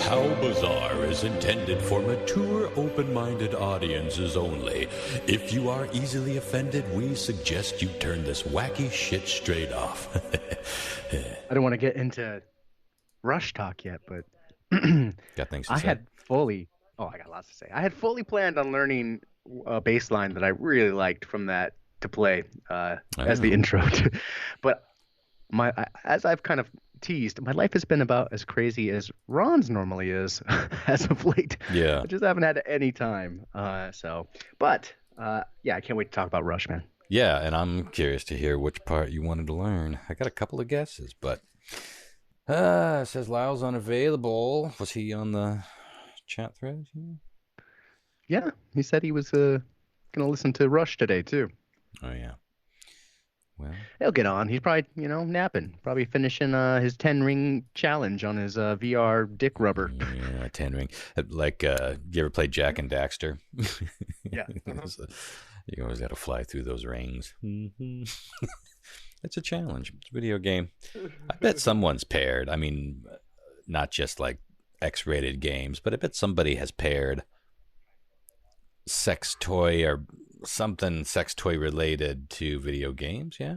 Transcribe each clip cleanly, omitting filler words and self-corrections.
How Bizarre is intended for mature, open-minded audiences only. If you are easily offended, we suggest you turn this wacky shit straight off. I don't want to get into Rush talk yet, but Got things to I say? had fully, I got lots to say. I had fully planned on learning a bass line that I really liked from that to play as the Oh. intro. But as I've kind of teased, my life has been about as crazy as Ron's normally is as of late. Yeah. I just haven't had any time. But yeah, I can't wait to talk about Rush, man. Yeah, and I'm curious to hear which part you wanted to learn. I got a couple of guesses, but it says Lyle's unavailable. Was he on the chat thread? Yeah, he said he was gonna listen to Rush today too. Oh yeah. Well, He'll get on. He's probably, napping. Probably finishing his 10 ring challenge on his VR dick rubber. yeah, 10 ring. Like, you ever played Jack and Daxter? Yeah. You always got to fly through those rings. Mm-hmm. It's a challenge. It's a video game. I bet someone's paired. I mean, not just like X-rated games, but I bet somebody has paired sex toy or something sex toy related to video games. Yeah,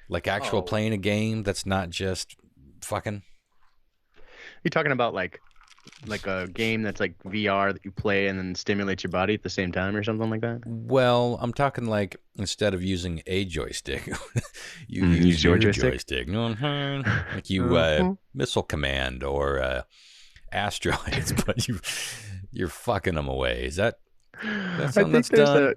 like actual playing a game that's not just fucking. You're talking about like a game that's like VR that you play and then stimulates your body at the same time or something like that? Well, I'm talking like instead of using a joystick, you use your your joystick. You know what I'm saying? Like you Missile Command or Asteroids, but you're fucking them away. Is that something that's done?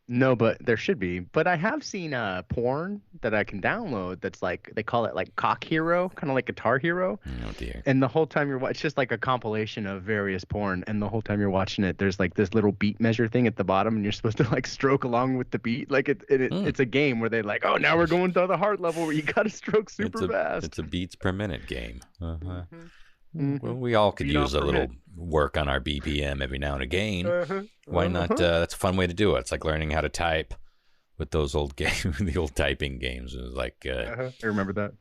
No, but there should be. But I have seen porn that I can download that's like they call it like Cock Hero, kind of like Guitar Hero. Oh dear. And the whole time you're watching, it's just like a compilation of various porn. And the whole time you're watching it, there's like this little beat measure thing at the bottom, and you're supposed to like stroke along with the beat. Like it's a game where they like, oh, now we're going to the hard level where you got to stroke super fast. It's a beats per minute game. Uh-huh. Mm-hmm. Well, we all could use a little work on our BPM every now and again. Why not? That's a fun way to do it. It's like learning how to type with those old games, the old typing games. It was like I remember that.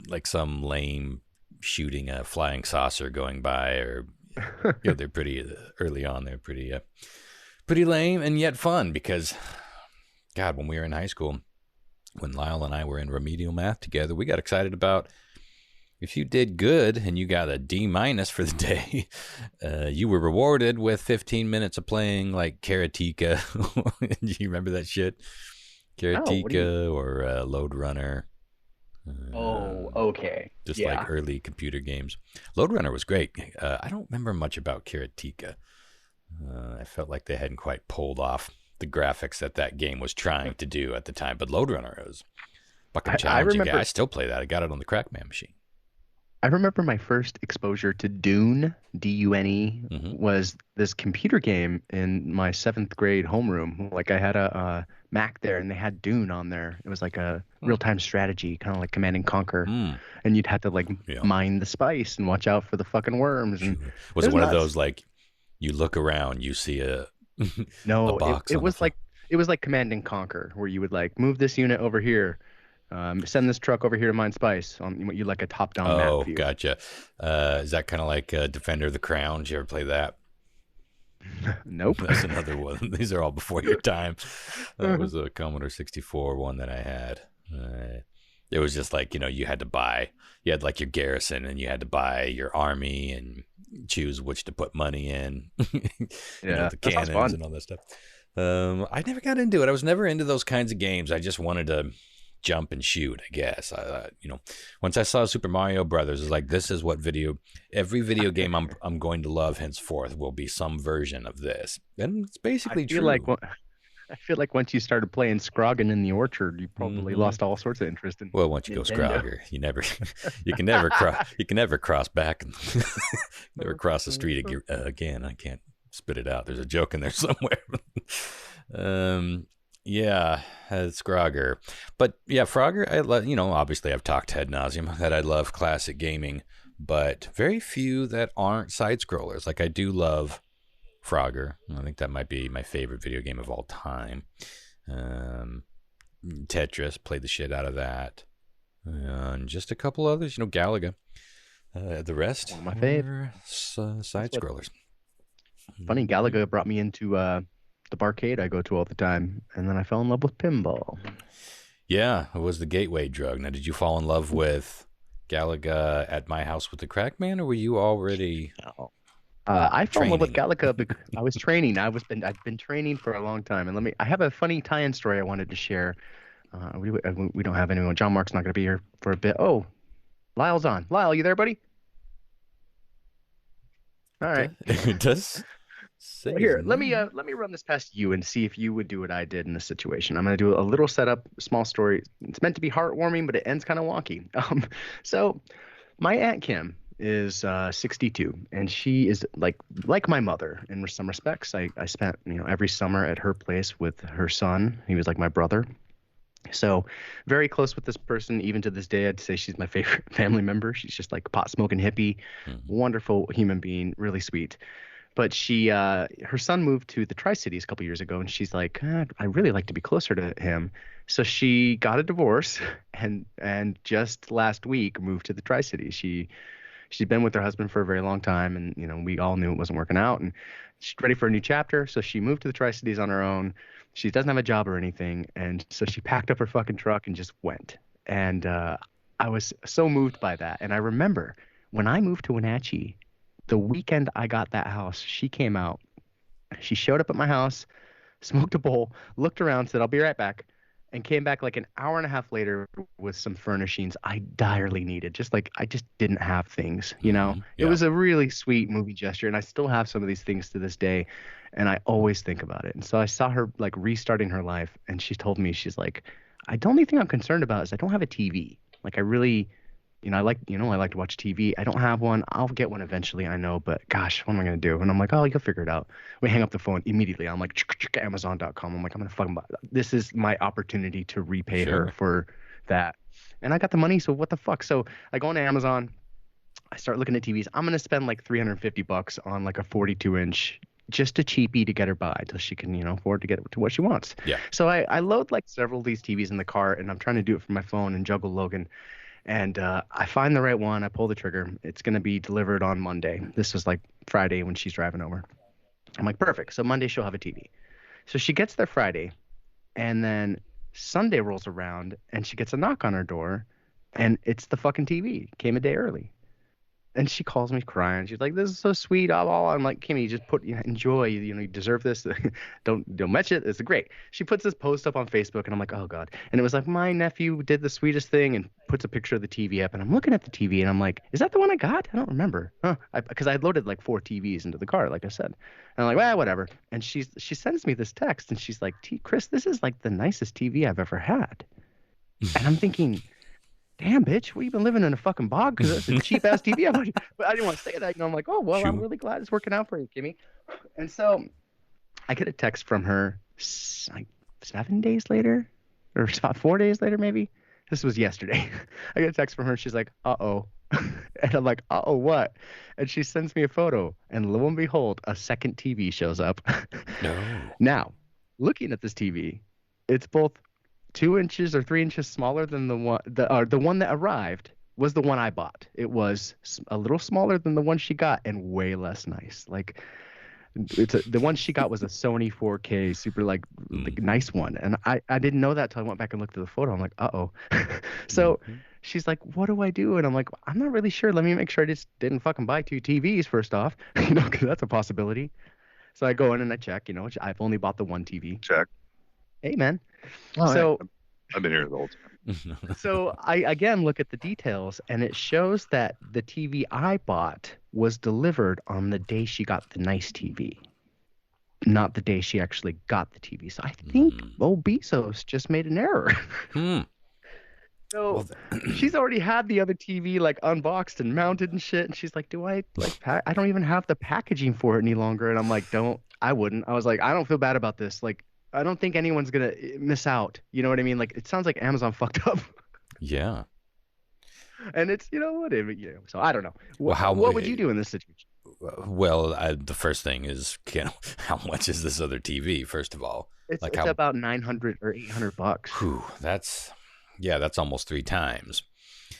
Like some lame shooting a flying saucer going by, or they're pretty early on. They're pretty lame and yet fun because, God, when we were in high school, when Lyle and I were in remedial math together, we got excited about. If you did good and you got a D- for the day, you were rewarded with 15 minutes of playing like Karateka. Do you remember that shit? Karateka or Lode Runner. Okay. Just like early computer games. Lode Runner was great. I don't remember much about Karateka. I felt like they hadn't quite pulled off the graphics that game was trying to do at the time. But Lode Runner was fucking challenging. I still play that. I got it on the Crackman machine. I remember my first exposure to Dune, Dune, was this computer game in my 7th grade homeroom. Like I had a Mac there and they had Dune on there. It was like a real-time strategy, kind of like Command and Conquer. And you'd have to like mine the spice and watch out for the fucking worms. And was it one of those like you look around, you see a no, a box it was like Command and Conquer where you would like move this unit over here. Send this truck over here to mine spice on you like a top-down map view. Oh, gotcha. Is that kind of like Defender of the Crown? Did you ever play that? Nope. That's another one. These are all before your time. That was a Commodore 64 one that I had. It was just like, you had to buy. You had like your garrison and you had to buy your army and choose which to put money in. The cannons and all that stuff. I never got into it. I was never into those kinds of games. I just wanted to jump and shoot, I guess. Once I saw Super Mario Brothers, it's like, this is what every video game I'm going to love henceforth will be some version of this. And it's basically true. I feel like once you started playing Scroggin in the Orchard, you probably lost all sorts of interest in. Well, once you go Scrogger, you can never cross back and never cross the street again. I can't spit it out. There's a joke in there somewhere. Yeah, Scrogger. But yeah, Frogger, obviously I've talked ad nauseum that I love classic gaming, but very few that aren't side-scrollers. Like I do love Frogger. I think that might be my favorite video game of all time. Tetris, played the shit out of that. And just a couple others, Galaga. The rest One of my fave. were That's side what scrollers. funny. Mhm. Galaga brought me into the barcade I go to all the time, and then I fell in love with pinball. Yeah, it was the gateway drug. Now, did you fall in love with Galaga at my house with the crack man, or were you already Oh. I fell in love with training? Galaga because I was training. I've been training for a long time, and I have a funny tie-in story I wanted to share. We don't have anyone. John Mark's not going to be here for a bit. Oh, Lyle's on. Lyle, you there, buddy? All right. It does Well, say his here, name. let me run this past you and see if you would do what I did in this situation. I'm going to do a little setup, small story. It's meant to be heartwarming, but it ends kind of wonky. So my Aunt Kim is 62, and she is like my mother in some respects. I spent every summer at her place with her son. He was like my brother. So very close with this person, even to this day. I'd say she's my favorite family member. She's just like a pot smoking hippie, Mhm. wonderful human being, really sweet. But her son moved to the Tri-Cities a couple years ago, and she's like, I really like to be closer to him. So she got a divorce, and just last week moved to the Tri-Cities. She'd been with her husband for a very long time, and we all knew it wasn't working out, and she's ready for a new chapter. So she moved to the Tri-Cities on her own. She doesn't have a job or anything, and so she packed up her fucking truck and just went. And I was so moved by that. And I remember when I moved to Wenatchee, the weekend I got that house, she came out. She showed up at my house, smoked a bowl, looked around, said, "I'll be right back," and came back like an hour and a half later with some furnishings I direly needed. Just like I just didn't have things, you know? It Yeah, was a really sweet movie gesture, and I still have some of these things to this day, and I always think about it. And so I saw her like restarting her life, and she told me, she's like, the only thing I'm concerned about is I don't have a TV. Like I really, I like to watch TV. I don't have one. I'll get one eventually, I know, but gosh, what am I gonna do? And I'm like, oh, you'll figure it out. We hang up the phone immediately. I'm like, Amazon.com. I'm like, I'm gonna fucking buy. This is my opportunity to repay her sure. for that. And I got the money, so what the fuck? So I go on Amazon. I start looking at TVs. I'm gonna spend like $350 on like a 42-inch, just a cheapie to get her by till she can, afford to get to what she wants. Yeah. So I load like several of these TVs in the car, and I'm trying to do it from my phone and juggle Logan. And I find the right one. I pull the trigger. It's going to be delivered on Monday. This was like Friday when she's driving over. I'm like, perfect. So Monday she'll have a TV. So she gets there Friday, and then Sunday rolls around, and she gets a knock on her door, and it's the fucking TV. Came a day early. And she calls me crying. She's like, "This is so sweet." Blah, blah, blah. I'm like, "Kimmy, just enjoy. You deserve this. Don't match it. It's great." She puts this post up on Facebook, and I'm like, "Oh God!" And it was like, my nephew did the sweetest thing and puts a picture of the TV up, and I'm looking at the TV, and I'm like, "Is that the one I got? I don't remember, huh?" Because I loaded like 4 TVs into the car, like I said. And I'm like, "Well, whatever." And she sends me this text, and she's like, Chris, this is like the nicest TV I've ever had." And I'm thinking, damn, bitch, what you been living in a fucking bog? Because that's a cheap ass TV. But I didn't want to say that. I'm like, oh, well, I'm Shoot. really glad it's working out for you, Kimmy. And so I get a text from her like 7 days later, or about 4 days later, maybe. This was yesterday. I get a text from her. She's like, uh-oh. And I'm like, uh-oh, what? And she sends me a photo. And lo and behold, a second TV shows up. No. Now, looking at this TV, it's both 2 inches or 3 inches smaller than the one that arrived was the one I bought. It was a little smaller than the one she got and way less nice. Like the one she got was a Sony 4K super like Mm-hmm. nice one, and I didn't know that till I went back and looked at the photo. I'm like, uh-oh. So Mm-hmm. she's like, what do I do? And I'm like, I'm not really sure. Let me make sure I just didn't fucking buy 2 TVs first off, because that's a possibility. So I go in and I check, which I've only bought the one TV. Check. Hey, man. Oh, yeah. So I've been here the whole time. So I again look at the details, and it shows that the TV I bought was delivered on the day she got the nice TV, not the day she actually got the TV. So I think old Bezos just made an error. Hmm. So Well, she's already had the other TV like unboxed and mounted and shit, and she's like, "Do I like I don't even have the packaging for it any longer." And I'm like, "Don't, I wouldn't." I was like, "I don't feel bad about this. Like, I don't think anyone's gonna miss out. You know what I mean? Like, it sounds like Amazon fucked up." yeah. And it's whatever, so I don't know Well, what would you do in this situation. well, the first thing is, how much is this other TV? First of all, like It's how? about 900 or $800. Whew, that's almost three times.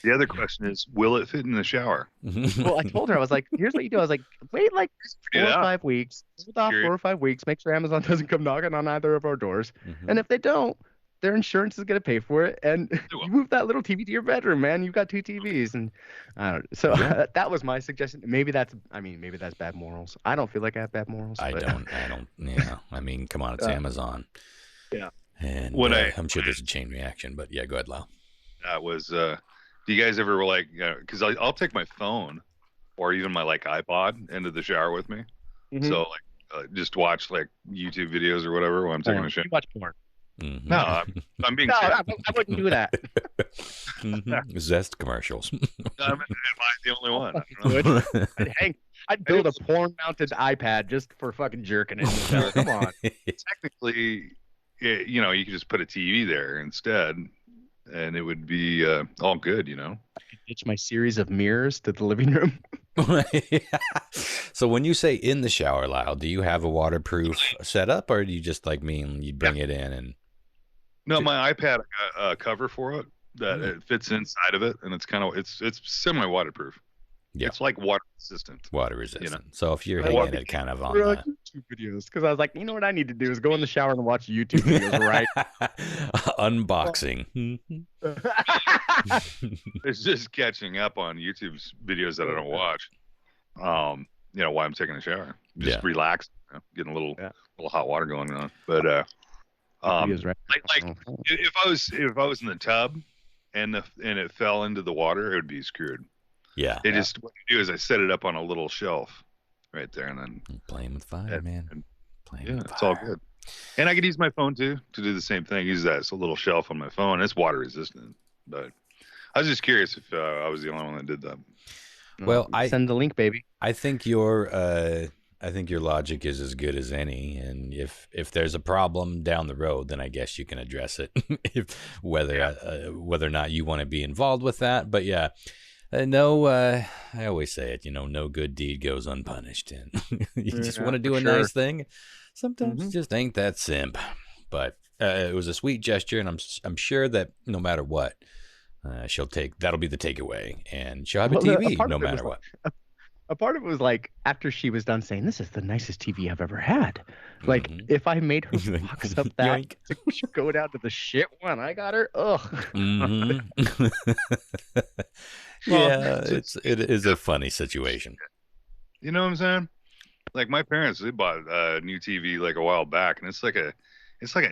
The other question is, will it fit in the shower? Well, I told her, I was like, here's what you do. I was like, wait like 4 or 5 weeks, hold off 4 or 5 weeks, make sure Amazon doesn't come knocking on either of our doors. And if they don't, their insurance is going to pay for it. And you move that little TV to your bedroom, man. You've got 2 TVs. And I don't know. So that was my suggestion. Maybe that's bad morals. I don't feel like I have bad morals. I don't. Yeah. I mean, come on, it's Amazon. Yeah. And I'm sure there's a chain reaction, but yeah, go ahead, Lau. That was, do you guys ever like, because I'll take my phone or even my like iPod into the shower with me. So like, just watch like YouTube videos or whatever while I'm taking a shower. You watch porn. No, I'm being serious. I wouldn't do that. Zest commercials. Am I the only one? I'd build a porn-mounted iPad just for fucking jerking it. Come on. Technically, you could just put a TV there instead, and it would be all good, I could ditch my series of mirrors to the living room. So when you say in the shower, Lyle, do you have a waterproof setup, or do you just like me and you bring it in and? No, my iPad got a cover for it that it fits inside of it, and it's kind of it's semi-waterproof. Yeah, it's like water resistant. Water resistant. So if you're hanging it kind of on the YouTube videos, because I was like, you know what I need to do is go in the shower and watch YouTube videos, right? Unboxing. It's just catching up on YouTube's videos that I don't watch. While I'm taking a shower, just relax, getting a little hot water going on. But if I was in the tub and it fell into the water, it would be screwed. Yeah. Just what you do is I set it up on a little shelf right there, and then playing with fire, man. It's all good. And I could use my phone too to do the same thing. Use that. It's a little shelf on my phone. It's water resistant, but I was just curious if I was the only one that did that. Well, I send the link, baby. I think your logic is as good as any, and if there's a problem down the road, then I guess you can address it. whether or not you want to be involved with that, but yeah. I always say it, no good deed goes unpunished, and you just want to do a nice thing. Sometimes it just ain't that simp, but it was a sweet gesture, and I'm sure that no matter what, that'll be the takeaway, and she'll have a TV no matter what. A part of it was like, after she was done saying, this is the nicest TV I've ever had. Like, if I made her box up that to go down to the shit one I got her, Yeah, it is a funny situation. You know what I'm saying? Like my parents, they bought a new TV like a while back, and it's like a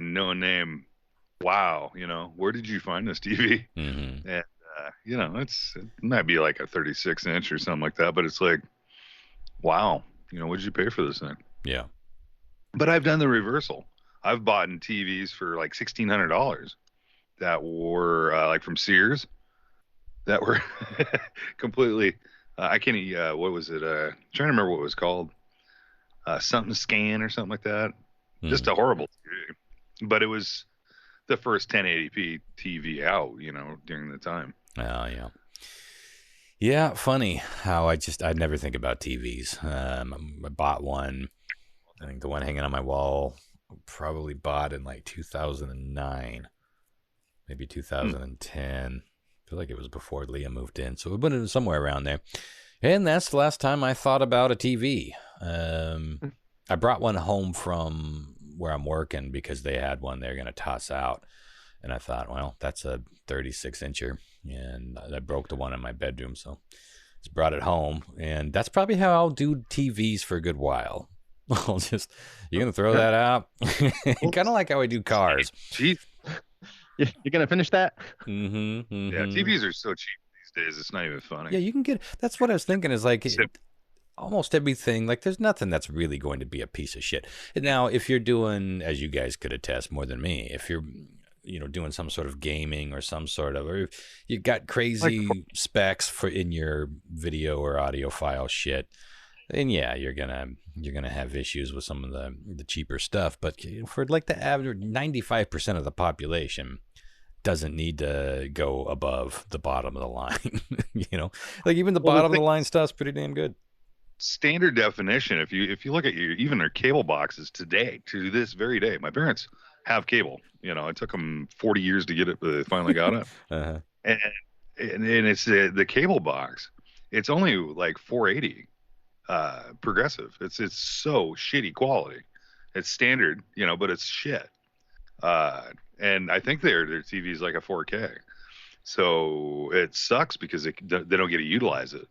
no name. Wow, where did you find this TV? And it might be like a 36-inch or something like that, but it's like, wow, what did you pay for this thing? Yeah. But I've done the reversal. I've bought TVs for like $1,600 that were like from Sears. That were completely, I can't even, what was it? Trying to remember what it was called. Something Scan or something like that. Just a horrible TV. But it was the first 1080p TV out, during the time. Oh, yeah. Yeah, funny how I never think about TVs. I bought one. I think the one hanging on my wall, probably bought in like 2009, maybe 2010. I feel like it was before Leah moved in, so it was somewhere around there. And that's the last time I thought about a TV. I brought one home from where I'm working because they had one they're going to toss out. And I thought, well, that's a 36-incher. And I broke the one in my bedroom, so just brought it home. And that's probably how I'll do TVs for a good while. I'll just, you're going to throw that out? Kind of like how I do cars. Jeez. You're going to finish that? Yeah, TVs are so cheap these days, it's not even funny. Yeah, you can get, that's what I was thinking is like, almost everything, like there's nothing that's really going to be a piece of shit. Now, if you're doing, as you guys could attest more than me, if you're, doing some sort of gaming or some sort of, or if you got crazy specs for in your video or audio file shit, then yeah, you're gonna have issues with some of the cheaper stuff. But for like the average 95% of the population doesn't need to go above the bottom of the line. Like even the bottom of the line stuff's pretty damn good. Standard definition. If you look at even their cable boxes today, to this very day, my parents have cable. It took them 40 years to get it, but they finally got it. and it's the cable box. It's only like 480 progressive. It's so shitty quality. It's standard, but it's shit. And I think their TV is like a 4K. So it sucks because they don't get to utilize it,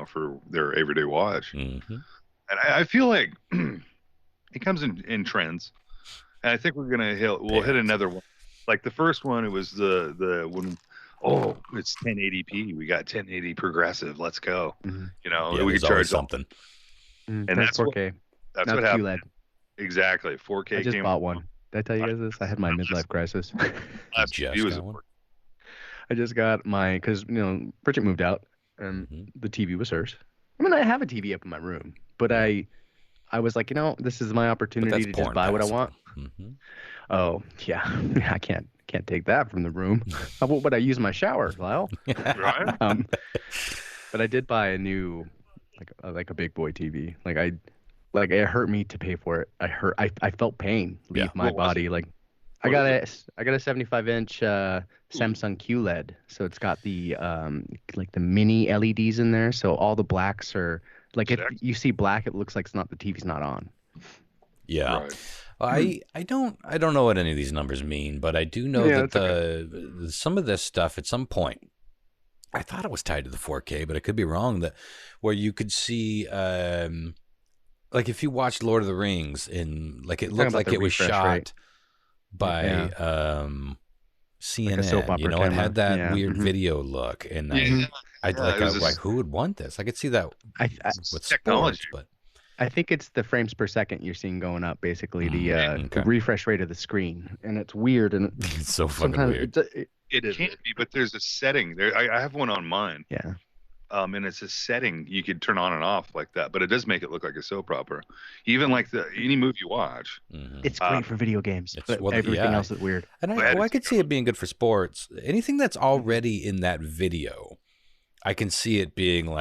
for their everyday watch. Mm-hmm. And I feel like it comes in trends. And I think we'll hit another one. Like the first one, it was when it's 1080p. We got 1080 progressive. Let's go. Mm-hmm. We could charge something. And that's 4K. That's what happened. QLED. Exactly. 4K. I just bought one. Did I tell you guys this? I had my midlife crisis. I just got because Bridget moved out and the TV was hers. I mean, I have a TV up in my room, but I was like, this is my opportunity to just buy what I want. Mm-hmm. Oh yeah, I can't take that from the room. How about what I use in my shower, Lyle? Right. But I did buy a new, like a big boy TV. It hurt me to pay for it. I felt pain leave my body. I got a 75-inch Samsung QLED, so it's got the the mini LEDs in there. So all the blacks are if you see black, it looks like the TV's not on. Yeah, right. I don't know what any of these numbers mean, but I do know that some of this stuff at some point, I thought it was tied to the 4K, but I could be wrong. Where you could see. If you watched Lord of the Rings it looked like it was shot by CNN, like a soap opera camera. It had that weird video look, and I was like, who would want this? I could see that with technology, but I think it's the frames per second you're seeing going up, basically the refresh rate of the screen, and it's weird and it's so fucking weird. It can be, but there's a setting there. I have one on mine. Yeah. And it's a setting you could turn on and off like that, but it does make it look like a soap opera. Even any movie you watch, it's great for video games. But everything else is weird. And I could see it being good for sports. Anything that's already in that video, I can see it being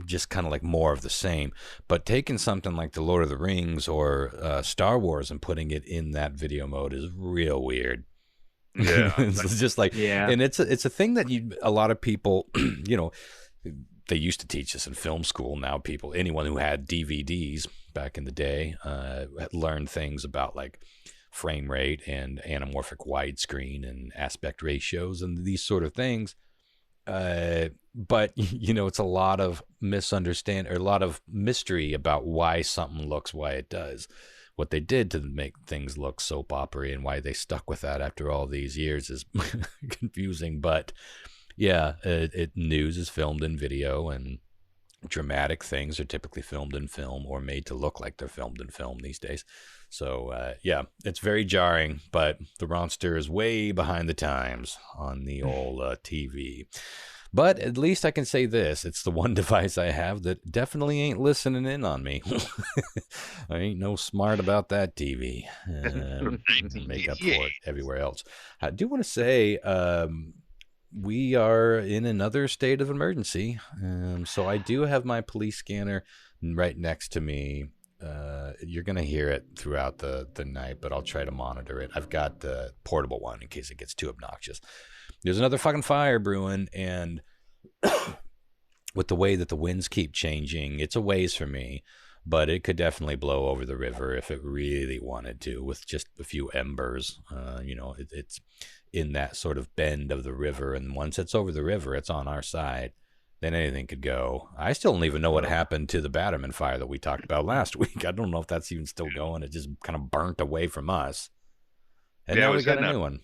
just kind of more of the same. But taking something like the Lord of the Rings or Star Wars and putting it in that video mode is real weird. Yeah. It's just and it's a thing that a lot of people, they used to teach this in film school. Now anyone who had DVDs back in the day, learned things about frame rate and anamorphic widescreen and aspect ratios and these sort of things. But it's a lot of misunderstanding or a lot of mystery about why something looks why it does. What they did to make things look soap opera and why they stuck with that after all these years is confusing. But news is filmed in video, and dramatic things are typically filmed in film or made to look like they're filmed in film these days. So it's very jarring, but the Ronster is way behind the times on the old TV. But at least I can say this. It's the one device I have that definitely ain't listening in on me. I ain't no smart about that TV. Make up for it everywhere else. I do want to say we are in another state of emergency. So I do have my police scanner right next to me. You're going to hear it throughout the night, but I'll try to monitor it. I've got the portable one in case it gets too obnoxious. There's another fucking fire brewing, and with the way that the winds keep changing, it's a ways for me, but it could definitely blow over the river if it really wanted to with just a few embers. It's in that sort of bend of the river, and once it's over the river, it's on our side. Then anything could go. I still don't even know what happened to the Batterman fire that we talked about last week. I don't know if that's even still going. It just kind of burnt away from us. And now we got a new one.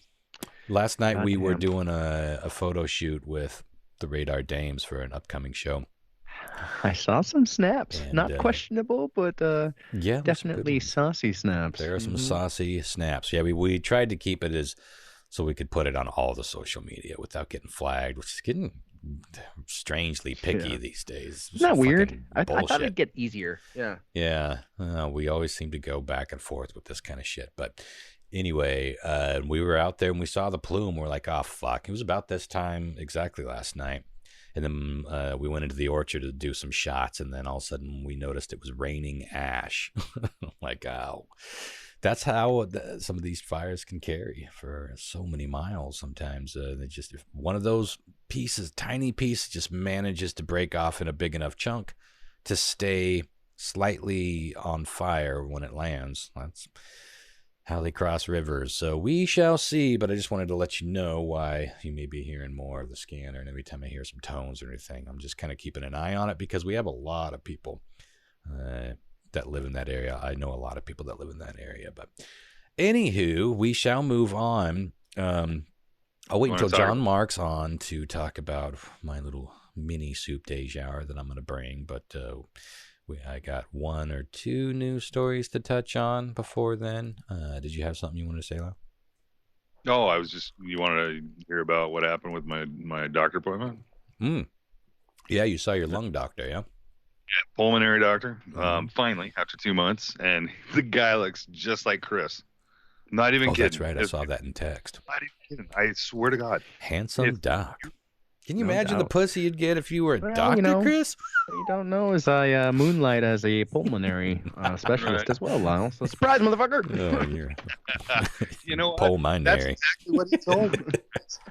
Last night we were doing a photo shoot with the Radar Dames for an upcoming show. I saw some snaps. And, not questionable, but definitely saucy snaps. There are some saucy snaps. Yeah, we tried to keep it so we could put it on all the social media without getting flagged, which is getting strangely picky these days. Isn't that weird? I thought it'd get easier. Yeah. We always seem to go back and forth with this kind of shit. But anyway, we were out there and we saw the plume. We're like, oh, fuck. It was about this time exactly last night. And then we went into the orchard to do some shots. And then all of a sudden we noticed it was raining ash. Like, oh, That's how some of these fires can carry for so many miles. Sometimes they just, if one of those pieces, tiny piece, just manages to break off in a big enough chunk to stay slightly on fire when it lands. That's how they cross rivers. So we shall see, but I just wanted to let you know why you may be hearing more of the scanner. And every time I hear some tones or anything, I'm just kind of keeping an eye on it because we have a lot of people that live in that area. I know a lot of people that live in that area. But anywho, we shall move on. I'll wait until John Mark's on to talk about my little mini soup day shower that I'm going to bring. But I got one or two news stories to touch on before then. Did you have something you wanted to say, Lau? No, I was just, you wanted to hear about what happened with my doctor appointment? Yeah, you saw your lung doctor, yeah? Yeah, pulmonary doctor. Finally, after 2 months, and the guy looks just like Chris. Not even kidding. That's right. I saw that in text. Not even kidding. I swear to God. Handsome doc. Can you imagine the pussy you'd get if you were a doctor, Chris? You don't know as I moonlight as a pulmonary specialist as well, Lyle. So surprise, motherfucker! Oh, you're you know what? Pulmonary. That's exactly what he told me.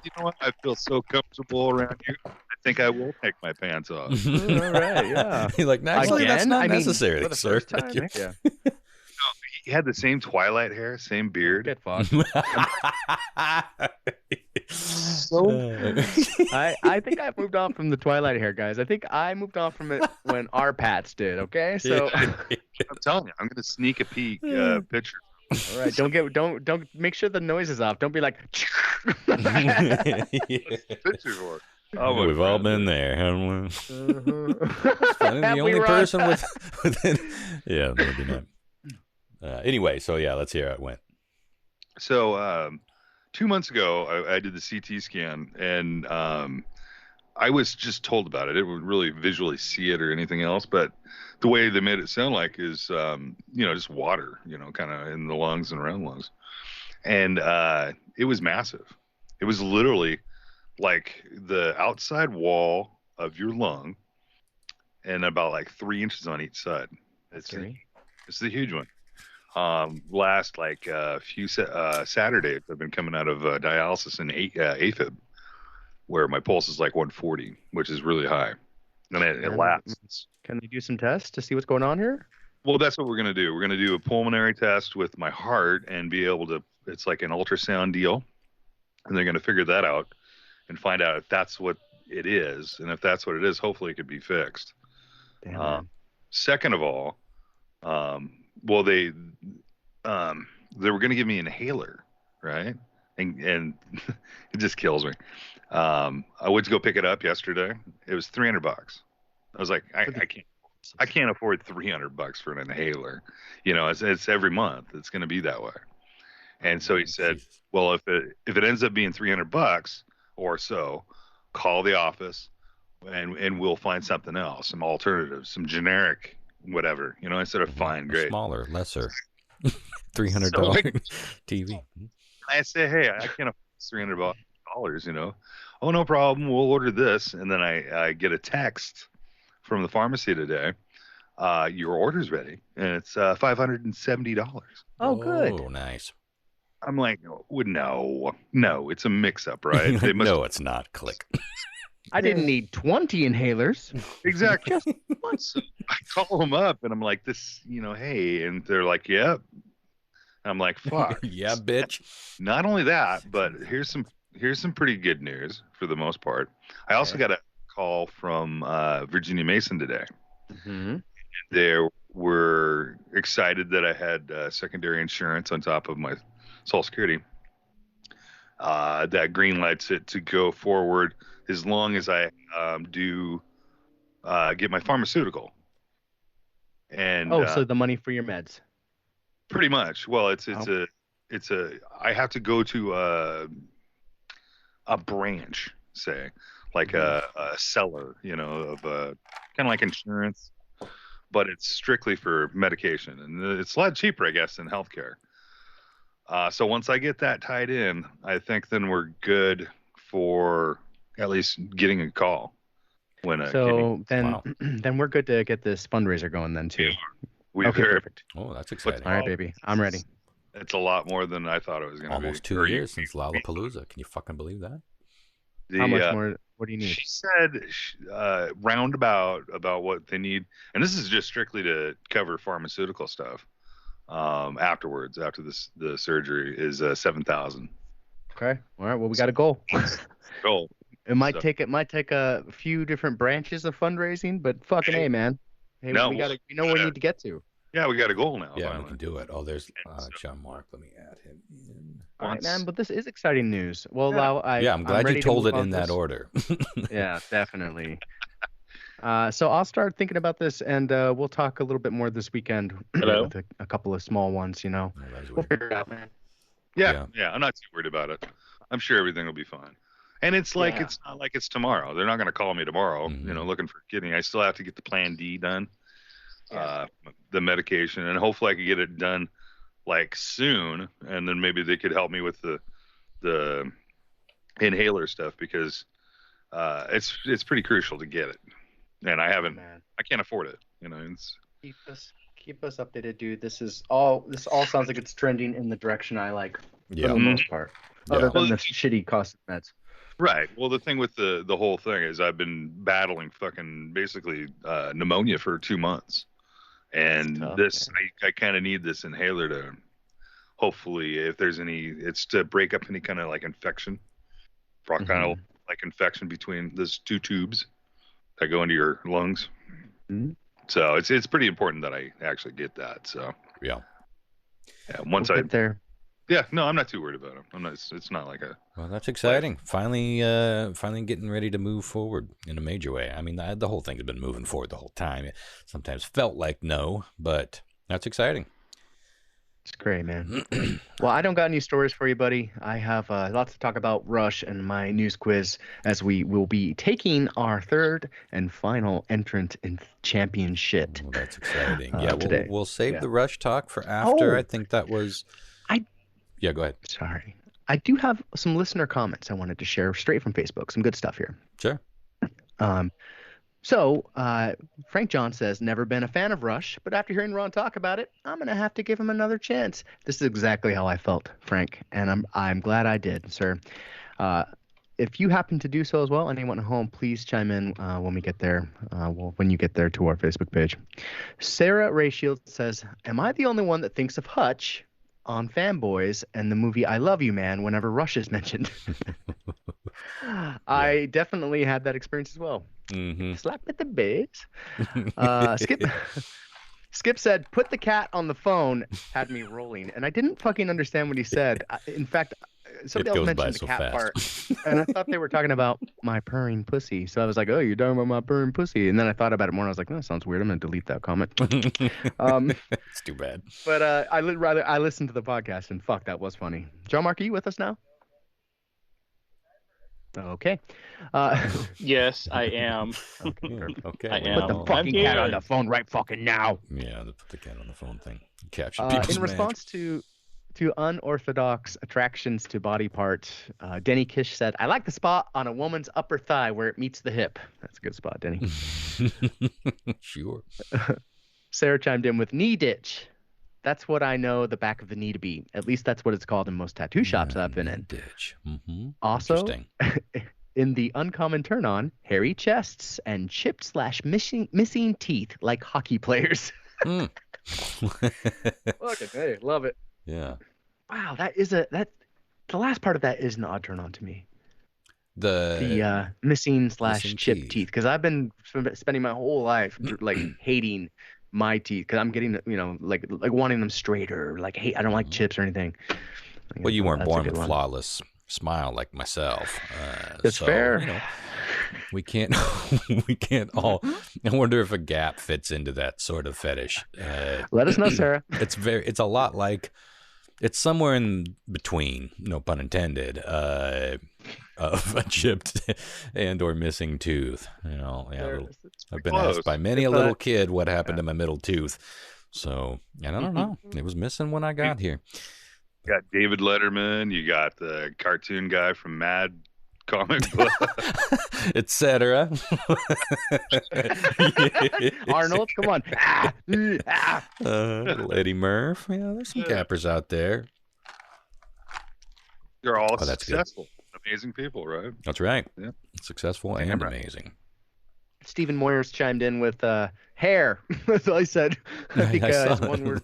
You know what? I feel so comfortable around you. I think I will take my pants off. All right, yeah. You're like, actually, that's not necessary, sir. Yeah. He had the same Twilight hair, same beard. Get fucked. So I think I've moved on from the Twilight hair, guys. I think I moved on from it when our Pats did. Okay, so I'm telling you, I'm gonna sneak a peek picture. All right, don't make sure the noise is off. Don't be like. Picture for it. Oh, we've all been there, haven't we? The only person with yeah, maybe not. Anyway, so yeah, let's hear how it went. So 2 months ago, I did the CT scan, and I was just told about it. It would really visually see it or anything else, but the way they made it sound like is, just water, kind of in the lungs and around the lungs. And it was massive. It was literally like the outside wall of your lung and about like 3 inches on each side. It's a huge one. Last like few Saturdays, I've been coming out of dialysis in AFib, where my pulse is like 140, which is really high, and it lasts. Can they do some tests to see what's going on here? Well, that's what we're gonna do. We're gonna do a pulmonary test with my heart and be able to. It's like an ultrasound deal, and they're gonna figure that out and find out if that's what it is, and if that's what it is, hopefully it could be fixed. Damn, second of all, well, they were going to give me an inhaler, right? And it just kills me. I went to go pick it up yesterday. It was $300. I was like, I can't afford $300 for an inhaler. It's every month. It's going to be that way. And so he said, well, if it ends up being $300 or so, call the office and we'll find something else, some alternatives, some generic whatever, instead of fine, great. Smaller, lesser. $300 TV. I say, hey, I can't afford $300, Oh, no problem. We'll order this. And then I get a text from the pharmacy today. Your order's ready. And it's $570. Oh, good. Oh, nice. I'm like, no, it's a mix-up, right? They must... No, it's not. Click. I didn't need 20 inhalers. Exactly. Just once. I call them up and I'm like, this, hey, and they're like, yep. I'm like, fuck. Yeah, bitch. Not only that, but here's some pretty good news for the most part. I also got a call from Virginia Mason today. Mm-hmm. They were excited that I had secondary insurance on top of my Social Security. That green lights it to go forward as long as I do get my pharmaceutical. And so the money for your meds. Pretty much. Well, it's I have to go to a branch, say, like a seller, of kind of like insurance, but it's strictly for medication, and it's a lot cheaper, I guess, than healthcare. So once I get that tied in, I think then we're good for at least getting a call. Then we're good to get this fundraiser going then too. Okay, perfect. Oh, that's exciting. All right, baby. I'm ready. It's a lot more than I thought it was going to be. Almost 2 years since Lollapalooza. Can you fucking believe that? How much more? What do you need? She said roundabout about what they need, and this is just strictly to cover pharmaceutical stuff. Afterwards, after the surgery, is 7,000. Okay. All right. Well, we got a goal. Goal. It might take a few different branches of fundraising, but fucking A, man. Hey, No, we know where we need to get to. Yeah, we got a goal now. Yeah, finally. we can do it. Oh, there's John Mark. Let me add him in. All right, man. But this is exciting news. Well, I'm glad you told it in that order. Yeah, definitely. So I'll start thinking about this, and we'll talk a little bit more this weekend with a couple of small ones. Oh, we'll figure it out, man. Yeah. I'm not too worried about it. I'm sure everything will be fine. And it's like it's not like it's tomorrow. They're not going to call me tomorrow, looking for kidney. I still have to get the Plan D done, the medication, and hopefully I can get it done like soon. And then maybe they could help me with the inhaler stuff because it's pretty crucial to get it. And I can't afford it. It's keep us updated, dude. This all sounds like it's trending in the direction I like for the most part. Other than the shitty cost of meds. Right. Well, the thing with the whole thing is I've been battling fucking basically pneumonia for 2 months. And I kind of need this inhaler to hopefully, if there's it's to break up any kind of like infection, kind of like infection between those two tubes that go into your lungs. Mm-hmm. So it's pretty important that I actually get that. So yeah. Once we'll get there. Yeah, no, I'm not too worried about it. It's not like a. Well, that's exciting. Finally getting ready to move forward in a major way. I mean, the whole thing's been moving forward the whole time. It sometimes felt like no, but that's exciting. It's great, man. Well, I don't got any stories for you, buddy. I have lots to talk about Rush and my news quiz, as we will be taking our third and final entrant in championship. Well, that's exciting. Today. We'll save the Rush talk for after. I think that was. Yeah, go ahead. Sorry. I do have some listener comments I wanted to share straight from Facebook. Some good stuff here. Sure. So Frank John says, never been a fan of Rush, but after hearing Ron talk about it, I'm going to have to give him another chance. This is exactly how I felt, Frank, and I'm glad I did, sir. If you happen to do so as well, anyone at home, please chime in when we get there. When you get there to our Facebook page. Sarah Ray Shields says, am I the only one that thinks of Hutch on Fanboys and the movie I Love You Man whenever Rush is mentioned? I definitely had that experience as well. Mm-hmm. Slap at the base. Skip said, put the cat on the phone, had me rolling. And I didn't fucking understand what he said. In fact, somebody else mentioned the cat part. And I thought they were talking about my purring pussy. So I was like, oh, you're talking about my purring pussy. And then I thought about it more. And I was like, oh, that sounds weird. I'm going to delete that comment. It's too bad. But I listened to the podcast, and fuck, that was funny. John Mark, are you with us now? Okay. Yes, I am. Okay. I am. Put the fucking cat on the phone right fucking now. Yeah, put the cat on the phone thing. Capture people's in response to unorthodox attractions to body parts, Denny Kish said, I like the spot on a woman's upper thigh where it meets the hip. That's a good spot, Denny. Sure. Sarah chimed in with knee ditch. That's what I know the back of the knee to be. At least that's what it's called in most tattoo shops that I've been in. Ditch. Mm-hmm. Also, in the uncommon turn on, hairy chests and chipped / missing teeth like hockey players. Mm. Fucking hey, love it. Yeah. Wow, the last part of that is an odd turn on to me. The missing / chipped teeth, because I've been spending my whole life like hating my teeth because I'm getting like wanting them straighter. Like, hey, I don't like chips or anything. Well, you weren't born with a flawless smile like myself. That's fair. We can't all. I wonder if a gap fits into that sort of fetish. Let us know, Sarah. It's a lot like. It's somewhere in between, no pun intended, of a chipped and or missing tooth. I've been asked by many a little kid what happened to my middle tooth. So, and I don't know. It was missing when I got here. You got David Letterman. You got the cartoon guy from Mad comic book. Etc. Arnold, come on. Little Eddie Murphy. Yeah, there's some cappers out there. They're all that's successful, amazing people, right? That's right. Yeah. Successful and amazing. Stephen Moyers chimed in with hair. That's all he said. I think saw one word.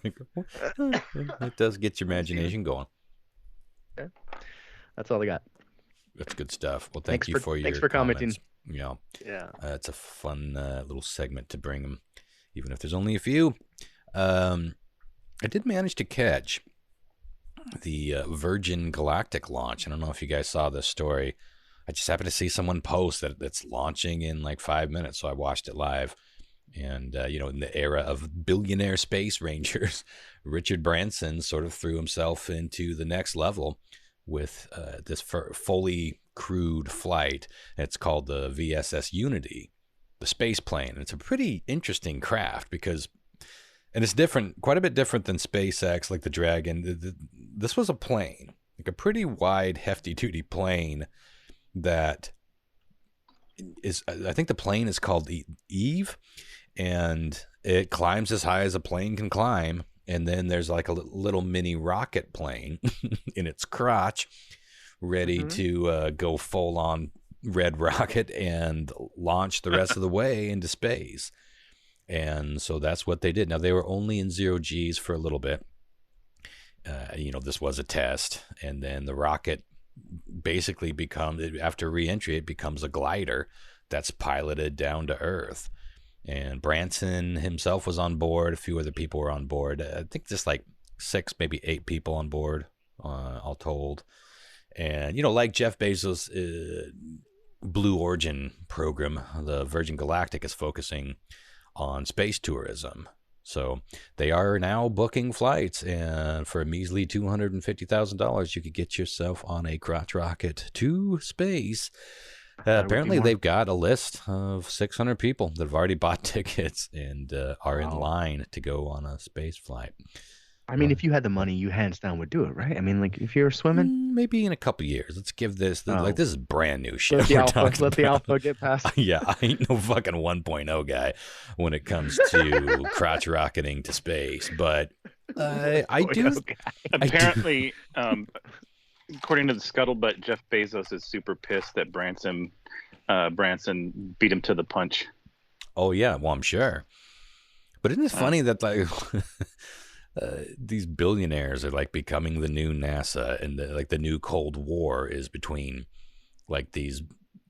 It does get your imagination going. Okay. That's all I got. That's good stuff. Well, thanks for your thanks for commenting. Yeah. It's a fun little segment to bring them, even if there's only a few. I did manage to catch the Virgin Galactic launch. I don't know if you guys saw this story. I just happened to see someone post that it's launching in like 5 minutes, so I watched it live. And, in the era of billionaire space rangers, Richard Branson sort of threw himself into the next level with this fully crewed flight. It's called the VSS Unity, the space plane. And it's a pretty interesting craft because, and it's different, quite a bit different than SpaceX, like the Dragon. This was a plane, like a pretty wide, hefty-duty plane that is, I think the plane is called Eve, and it climbs as high as a plane can climb. And then there's like a little mini rocket plane in its crotch, ready to go full on red rocket and launch the rest of the way into space. And so that's what they did. Now, they were only in 0Gs for a little bit. This was a test. And then the rocket basically after reentry, it becomes a glider that's piloted down to Earth. And Branson himself was on board. A few other people were on board. I think just like 6, maybe 8 people on board, all told. And, like Jeff Bezos' Blue Origin program, the Virgin Galactic is focusing on space tourism. So they are now booking flights. And for a measly $250,000, you could get yourself on a crotch rocket to space. Apparently, they've got a list of 600 people that have already bought tickets and are in line to go on a space flight. I mean, if you had the money, you hands down would do it, right? I mean, like if you're swimming, maybe in a couple years. Let's give this this is brand new shit. Let the alpha get past. Yeah, I ain't no fucking 1.0 guy when it comes to crotch rocketing to space, but I do. Apparently, according to the scuttlebutt, Jeff Bezos is super pissed that Branson beat him to the punch. Oh yeah, well I'm sure. But isn't it funny that like these billionaires are like becoming the new NASA, and the new Cold War is between like these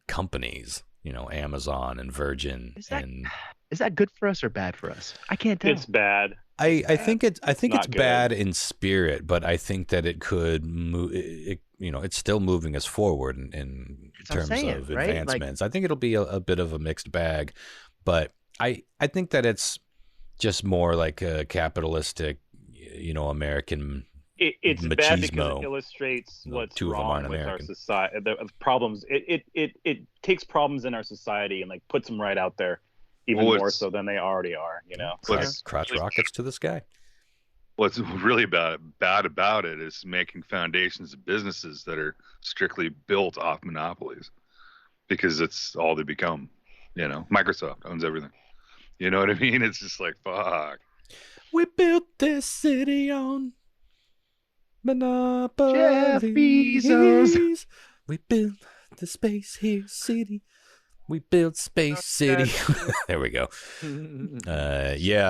companies, Amazon and Virgin. Is that good for us or bad for us? I can't tell. It's bad. I think it's good. bad in spirit, but I think that it could move. It's still moving us forward in terms of advancements. I think it'll be a bit of a mixed bag, but I think that it's just more like a capitalistic, American. It's machismo. Bad because it illustrates what's Two of them wrong aren't with American. our society. The problems. It takes problems in our society and like puts them right out there, even more so than they already are. Crotch rockets to the sky. What's really bad about it is making foundations of businesses that are strictly built off monopolies, because it's all they become. Microsoft owns everything. You know what I mean? It's just like, fuck. We built this city on monopoly. Jeff Bezos. We built the space here city. We built Space City. There we go.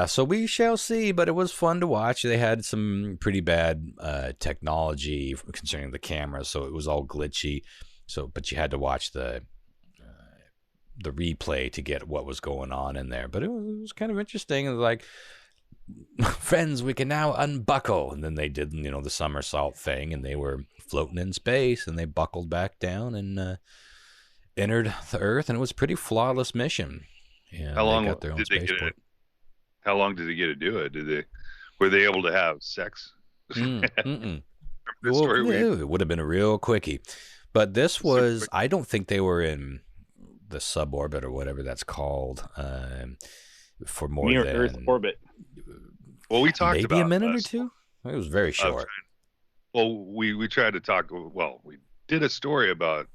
So we shall see, but it was fun to watch. They had some pretty bad technology concerning the cameras, so it was all glitchy. But you had to watch the replay to get what was going on in there. But it was kind of interesting. It was like, friends, we can now unbuckle. And then they did, the somersault thing, and they were floating in space, and they buckled back down and entered the Earth, and it was a pretty flawless mission. And how long did they get it? How long did they get to do it? Were they able to have sex? It would have been a real quickie. But this was, I don't think they were in the suborbit or whatever that's called for more near than Earth orbit. Well, we talked about maybe a minute or two. It was very short. Well, we tried to talk. Well, we did a story about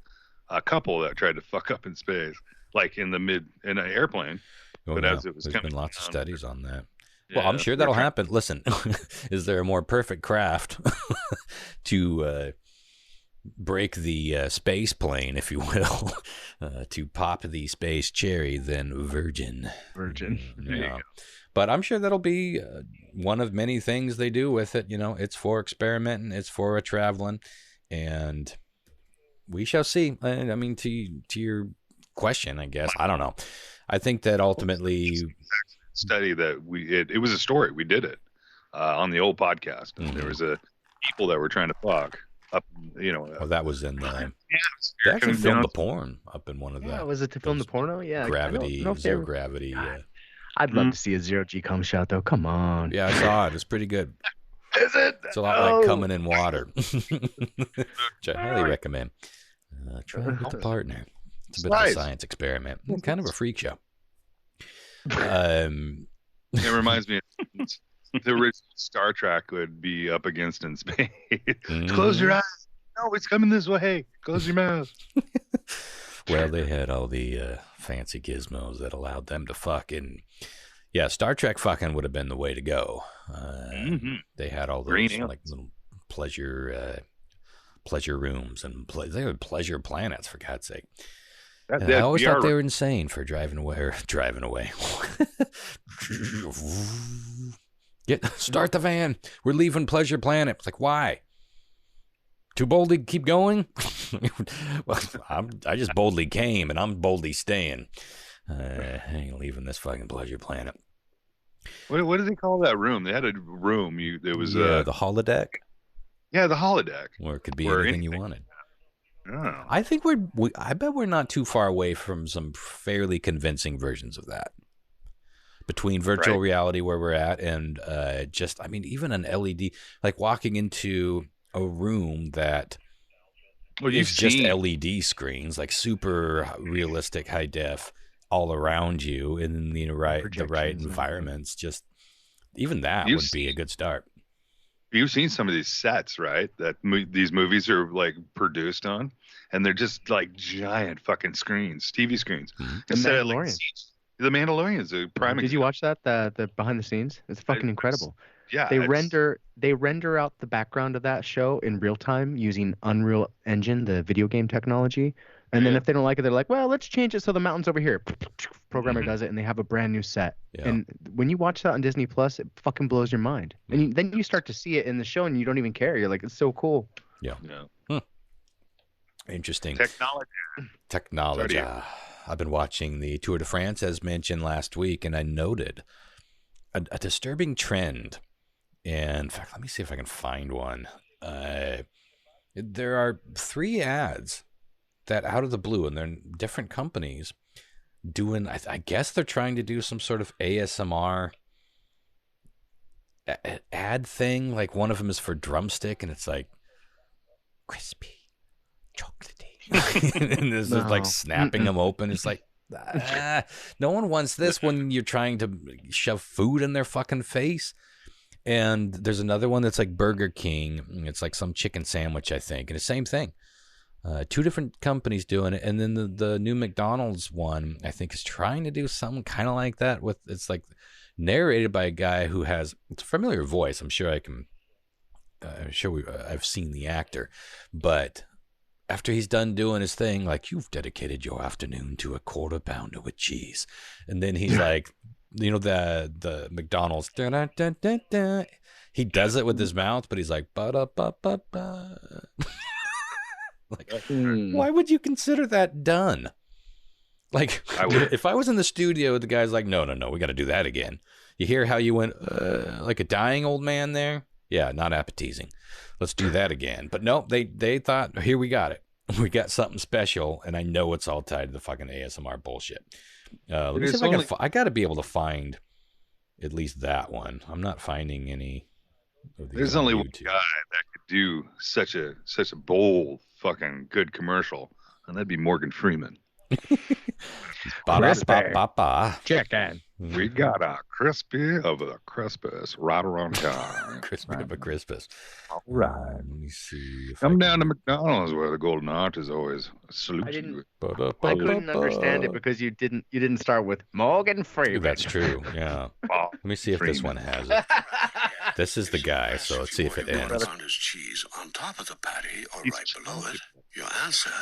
a couple that tried to fuck up in space, like in an airplane. Oh, But yeah. as it was There's coming been lots of down, studies on that. yeah, Well, I'm sure they're that'll trying- happen. Listen, is there a more perfect craft to break the space plane, if you will, to pop the space cherry than Virgin? Virgin. There you go. But I'm sure that'll be one of many things they do with it. You know, it's for experimenting, it's for traveling, and we shall see. I mean, to your question, I guess, I don't know. I think that ultimately, study that it was a story. We did it on the old podcast. And There was a people that were trying to fuck up, well, that was in the. yeah, They actually coming filmed down. the porn up in one of Yeah, the was it to film the porno? Yeah. gravity, I don't know if zero they- gravity. I'd love to see a zero G cum shot though. Come on. Yeah, I saw it. It's pretty good. Is it? It's a lot like coming in water, which I highly recommend. Try it with a partner. It's a bit of a Nice. science experiment. Kind of a freak show. It reminds me of the original Star Trek would be up against in space. Close your eyes. No, it's coming this way. Close your mouth. Well, they had all the fancy gizmos that allowed them to fuck, and yeah, Star Trek fucking would have been the way to go. They had all Green those aliens. like little pleasure rooms, and they had pleasure planets, for God's sake. And I always thought they were insane for driving away. Start the van. We're leaving Pleasure Planet. It's like, why? Too boldly keep going? Well, I just boldly came, and I'm boldly staying. I ain't leaving this fucking Pleasure Planet. What do they call that room? They had a room. It was the holodeck, the holodeck. where it could be Or anything you anything. wanted. Oh. I think I bet we're not too far away from some fairly convincing versions of that. Between virtual reality where we're at and even an LED, like walking into a room that Well, is just LED screens, like super realistic high def all around you in the right Projections. environments. Just even that You've would be a good start. You've seen some of these sets, right? That these movies are like produced on, and they're just like giant fucking screens, TV screens. The Instead of, Mandalorian. the Mandalorian is a prime Did you example. watch that? The behind the scenes? It's fucking incredible. Yeah, They it's- render out the background of that show in real time using Unreal Engine, the video game technology. And then Yeah. if they don't like it, they're like, well, let's change it so the mountain's over here. Programmer does it, and they have a brand new set. Yeah. And when you watch that on Disney Plus, it fucking blows your mind. And then you start to see it in the show, and you don't even care. You're like, it's so cool. yeah. Interesting. Technology. Technology. I've been watching the Tour de France, as mentioned last week, and I noted a disturbing trend. And in fact, let me see if I can find one. There are 3 ads that out of the blue, and they're in different companies, doing, I guess they're trying to do some sort of ASMR ad thing. Like one of them is for drumstick, and it's like crispy, chocolatey. And this is like No. snapping them open. It's like, no one wants this when you're trying to shove food in their fucking face. And there's another one that's like Burger King. It's like some chicken sandwich, I think. And the same thing. 2 different companies doing it. And then the new McDonald's one, I think, is trying to do something kind of like that. It's like narrated by a guy who has, it's a familiar voice. I'm sure I've seen the actor. But after he's done doing his thing, like, you've dedicated your afternoon to a quarter pounder with cheese. And then he's like, the McDonald's, da-da-da-da-da. He does it with his mouth, but he's like, ba-da-ba-ba-ba. Like, why would you consider that done? Like, I would. if I was in the studio, the guy's like, no, we got to do that again. You hear how you went, like a dying old man there? Yeah, not appetizing. Let's do that again. But no, they thought, here, we got it. We got something special, and I know it's all tied to the fucking ASMR bullshit. Let me see if I can. I got to be able to find at least that one. I'm not finding any. Of these There's on only one YouTube. guy that could do such a bold fucking good commercial, and that'd be Morgan Freeman. Ba-da-ba-ba-ba. Chicken. We got a crispy of the crispus right around time. Crispy of a crispus. All right. Let me see. If Come down to McDonald's where the golden arch always salute you. I couldn't understand it because you didn't start with Morgan Freeman. That's true. Yeah. Let me see if this one has it. This is the guy, so let's see if it ends. Cheese on top of the patty or right below it? Your answer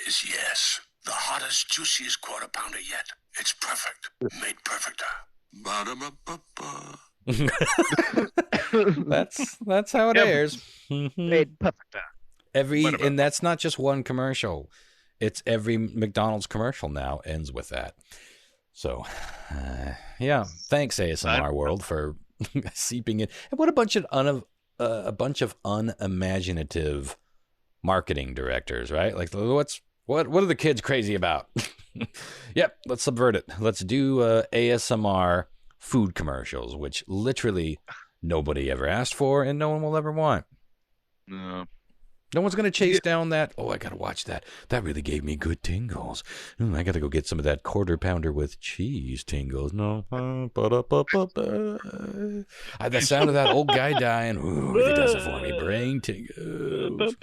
is yes. The hottest, juiciest quarter pounder yet. It's perfect. Made perfecter. Ba-da-ba-ba-ba. That's how it airs. Made perfecter. And that's not just one commercial. It's every McDonald's commercial now ends with that. So, yeah. Thanks ASMR World for seeping in. And what a bunch of unimaginative marketing directors, right? Like, what are the kids crazy about? Yep, let's subvert it. Let's do ASMR food commercials, which literally nobody ever asked for and no one will ever want. No one's going to chase down that. Oh, I got to watch that. That really gave me good tingles. I got to go get some of that quarter pounder with cheese tingles. No. The sound of that old guy dying. Ooh, really does it for me. Brain tingles.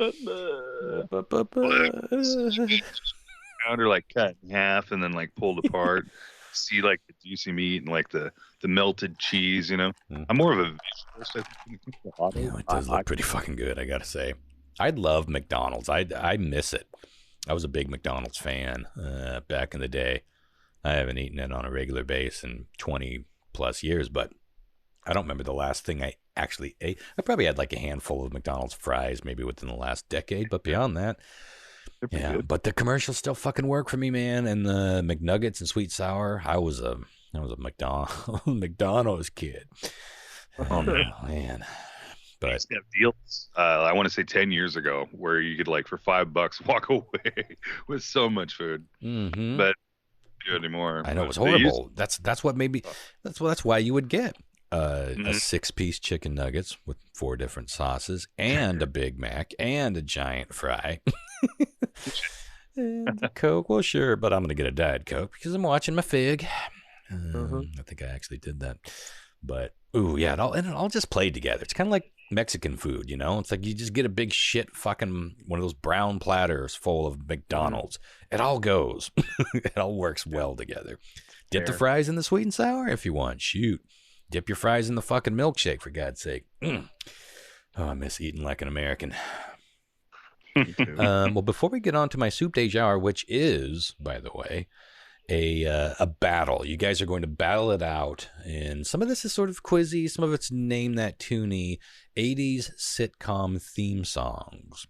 Pounder like cut in half and then like pulled apart. See like the juicy meat and like the melted cheese, you know. I'm more of a visualist. Yeah, it does look pretty fucking good, I got to say. I love McDonald's. I miss it. I was a big McDonald's fan back in the day. I haven't eaten it on a regular basis in 20 plus years, but I don't remember the last thing I actually ate. I probably had like a handful of McDonald's fries maybe within the last decade, but beyond that, yeah. Good. But the commercials still fucking work for me, man. And the McNuggets and sweet sour. I was a McDonald's kid. Oh man. But have deals. I want to say 10 years ago, where you could like for $5 walk away with so much food. Mm-hmm. But not anymore. I know it was horrible. That's what made me. That's why you would get a 6-piece chicken nuggets with 4 different sauces and a Big Mac and a giant fry. And a Coke. Well, sure, but I'm gonna get a Diet Coke because I'm watching my fig. I think I actually did that. But ooh, yeah, it all just played together. It's kind of like Mexican food, you know? It's like you just get a big shit fucking one of those brown platters full of McDonald's. It all goes. It all works well together. Dip the fries in the sweet and sour if you want. Shoot. Dip your fries in the fucking milkshake, for God's sake. Oh, I miss eating like an American. Well, before we get on to my soup de jour, which is, by the way, a battle. You guys are going to battle it out, and some of this is sort of quizzy, some of it's name that toony 80s sitcom theme songs.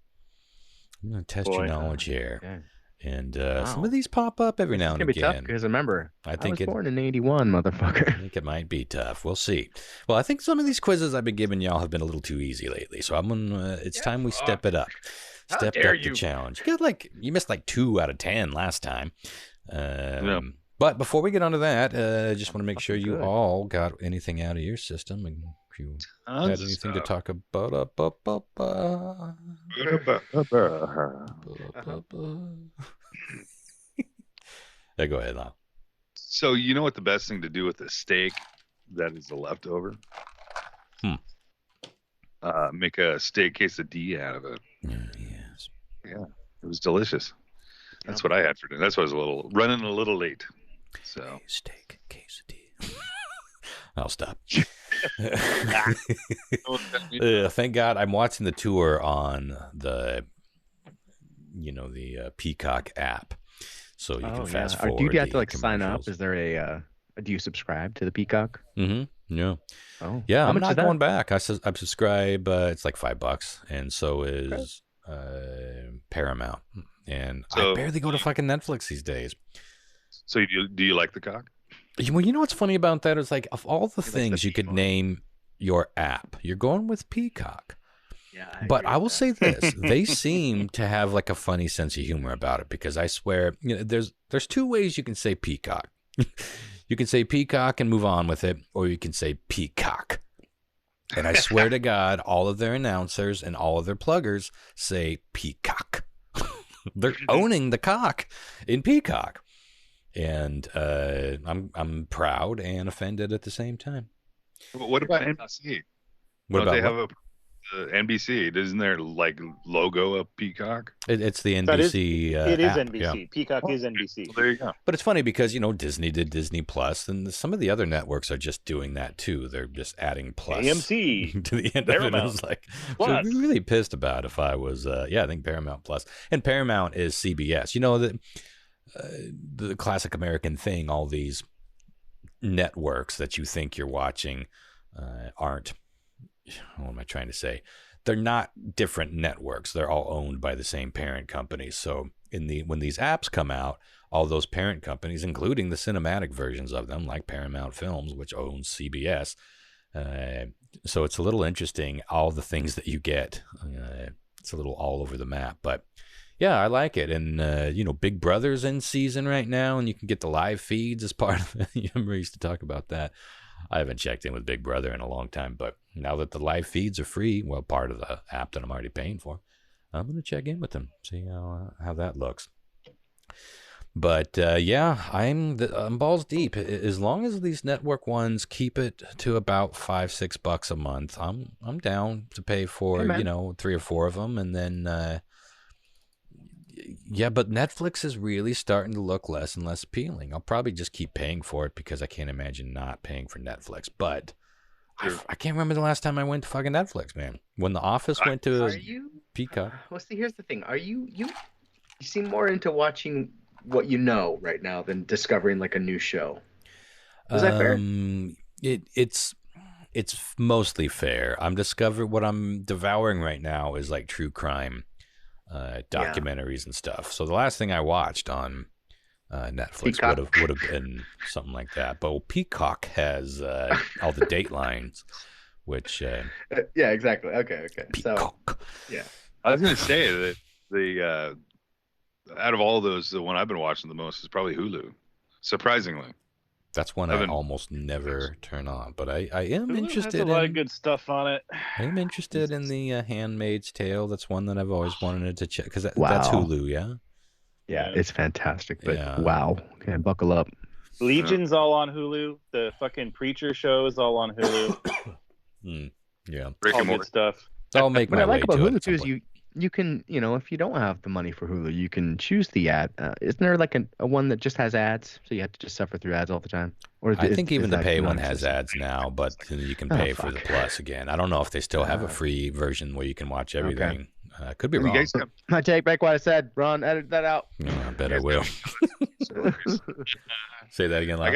I'm going to test your knowledge here. Okay. And some of these pop up every now and again. It's going to be tough because remember, I was born in 81, motherfucker. I think it might be tough. We'll see. Well, I think some of these quizzes I've been giving y'all have been a little too easy lately, so it's time we step it up. Step up the challenge. You missed like 2 out of 10 last time. But before we get on to that, I just want to make sure you all got anything out of your system. And if you had anything to talk about. Yeah, go ahead, Lyle. So you know what the best thing to do with a steak that is a leftover? Make a steak quesadilla out of it. Yes. Yeah, it was delicious. That's what I had for dinner. That's why I was running a little late. So steak quesadilla. I'll stop. Thank God I'm watching the tour on the Peacock app, so you can fast forward. Do you have to sign up? Is there do you subscribe to the Peacock? Mm-hmm. Yeah. Oh. Yeah. I'm not going back. I subscribe. It's like $5, and so is Paramount. And I barely go to fucking Netflix these days. So do you like the cock? Well, you know what's funny about that is like of all the things you could name your app, you're going with Peacock. Yeah, but I will say this: they seem to have like a funny sense of humor about it because I swear, there's 2 ways you can say Peacock. You can say Peacock and move on with it, or you can say Peacock. And I swear to God, all of their announcers and all of their pluggers say Peacock. They're owning the cock in Peacock. and I'm proud and offended at the same time. What about NBC? What Don't about they what? have NBC? Isn't their like logo a peacock? It's the That is, NBC it is app. NBC. Yeah. Peacock is NBC. Well, there you go. But it's funny because, Disney did Disney Plus, and some of the other networks are just doing that too. They're just adding plus AMC, to the end of it. Paramount I was like, Plus. I'd be really pissed about if I was, I think Paramount Plus. And Paramount is CBS. You know, the classic American thing, all these networks that you think you're watching aren't, what am I trying to say? They're not different networks. They're all owned by the same parent company. So when these apps come out, all those parent companies, including the cinematic versions of them, like Paramount Films, which owns CBS. So it's a little interesting, all the things that you get. It's a little all over the map. But yeah, I like it. And, Big Brother's in season right now, and you can get the live feeds as part of it. I remember used to talk about that. I haven't checked in with Big Brother in a long time, but now that the live feeds are free, well, part of the app that I'm already paying for, I'm going to check in with them, see how that looks. But I'm balls deep. As long as these network ones keep it to about $5-6 a month, I'm down to pay for 3 or 4 of them, and then but Netflix is really starting to look less and less appealing. I'll probably just keep paying for it because I can't imagine not paying for Netflix. But I can't remember the last time I went to fucking Netflix, man. When The Office went to Peacock. Well, see, here's the thing. Are you seem more into watching what you know right now than discovering like a new show? Is that fair? It's mostly fair. What I'm devouring right now is like true crime documentaries and stuff. So the last thing I watched on Netflix would have been something like that. But Peacock has all the Datelines, which yeah, exactly. Okay. Peacock. So yeah, I was going to say that the out of all those, the one I've been watching the most is probably Hulu. Surprisingly, that's one I almost never turn on. But I am Hulu interested. has a lot of good stuff on it. I am interested in the Handmaid's Tale. That's one that I've always wanted to check because that's Hulu, yeah. Yeah, it's fantastic. But wow, okay, buckle up. Legion's all on Hulu. The fucking Preacher show is all on Hulu. Yeah, all good stuff. I'll make what my I like way about to Hulu it too is you can, if you don't have the money for Hulu, you can choose the ad. Isn't there like a one that just has ads, so you have to just suffer through ads all the time? Or I think even the pay one has ads now, but you can pay for the Plus again. I don't know if they still have a free version where you can watch everything. Could be wrong. I take back what I said. Ron, edit that out. I bet I will. Say that again. I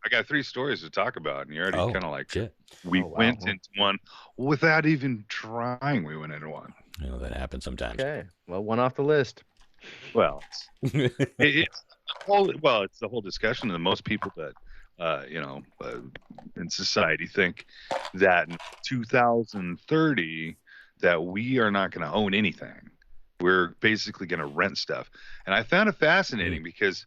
got 3 stories to talk about, and you're already kind of like, shit. We went into one without even trying. We went into one. That happens sometimes. Okay, well, one off the list. Well, it's the whole discussion, and most people that in society think that in 2030 that we are not going to own anything. We're basically going to rent stuff, and I found it fascinating because.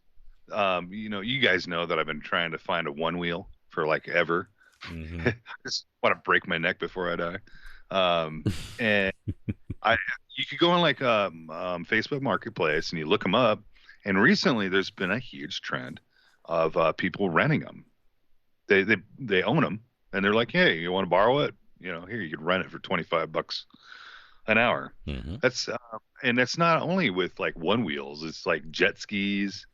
You guys know that I've been trying to find a one wheel for like ever. Mm-hmm. I just want to break my neck before I die. And you could go on like Facebook Marketplace and you look them up. And recently there's been a huge trend of people renting them. They own them and they're like, hey, you want to borrow it? Here you can rent it for $25 an hour. Mm-hmm. And that's not only with like one wheels. It's like jet skis.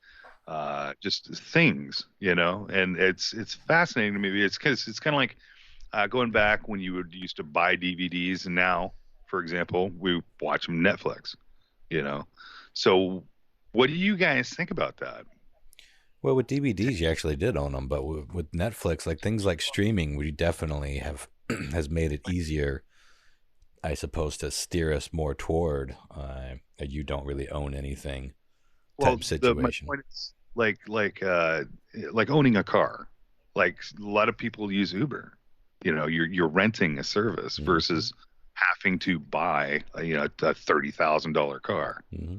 Just things, and it's fascinating to me. It's because it's kind of like going back when you used to buy DVDs, and now, for example, we watch them Netflix. So what do you guys think about that? Well, with DVDs, you actually did own them, but with Netflix, like things like streaming, we definitely has made it easier, I suppose, to steer us more toward you don't really own anything. Type situation. My point is like owning a car. Like a lot of people use Uber. You're renting a service versus having to buy a $30,000 car. Mm-hmm.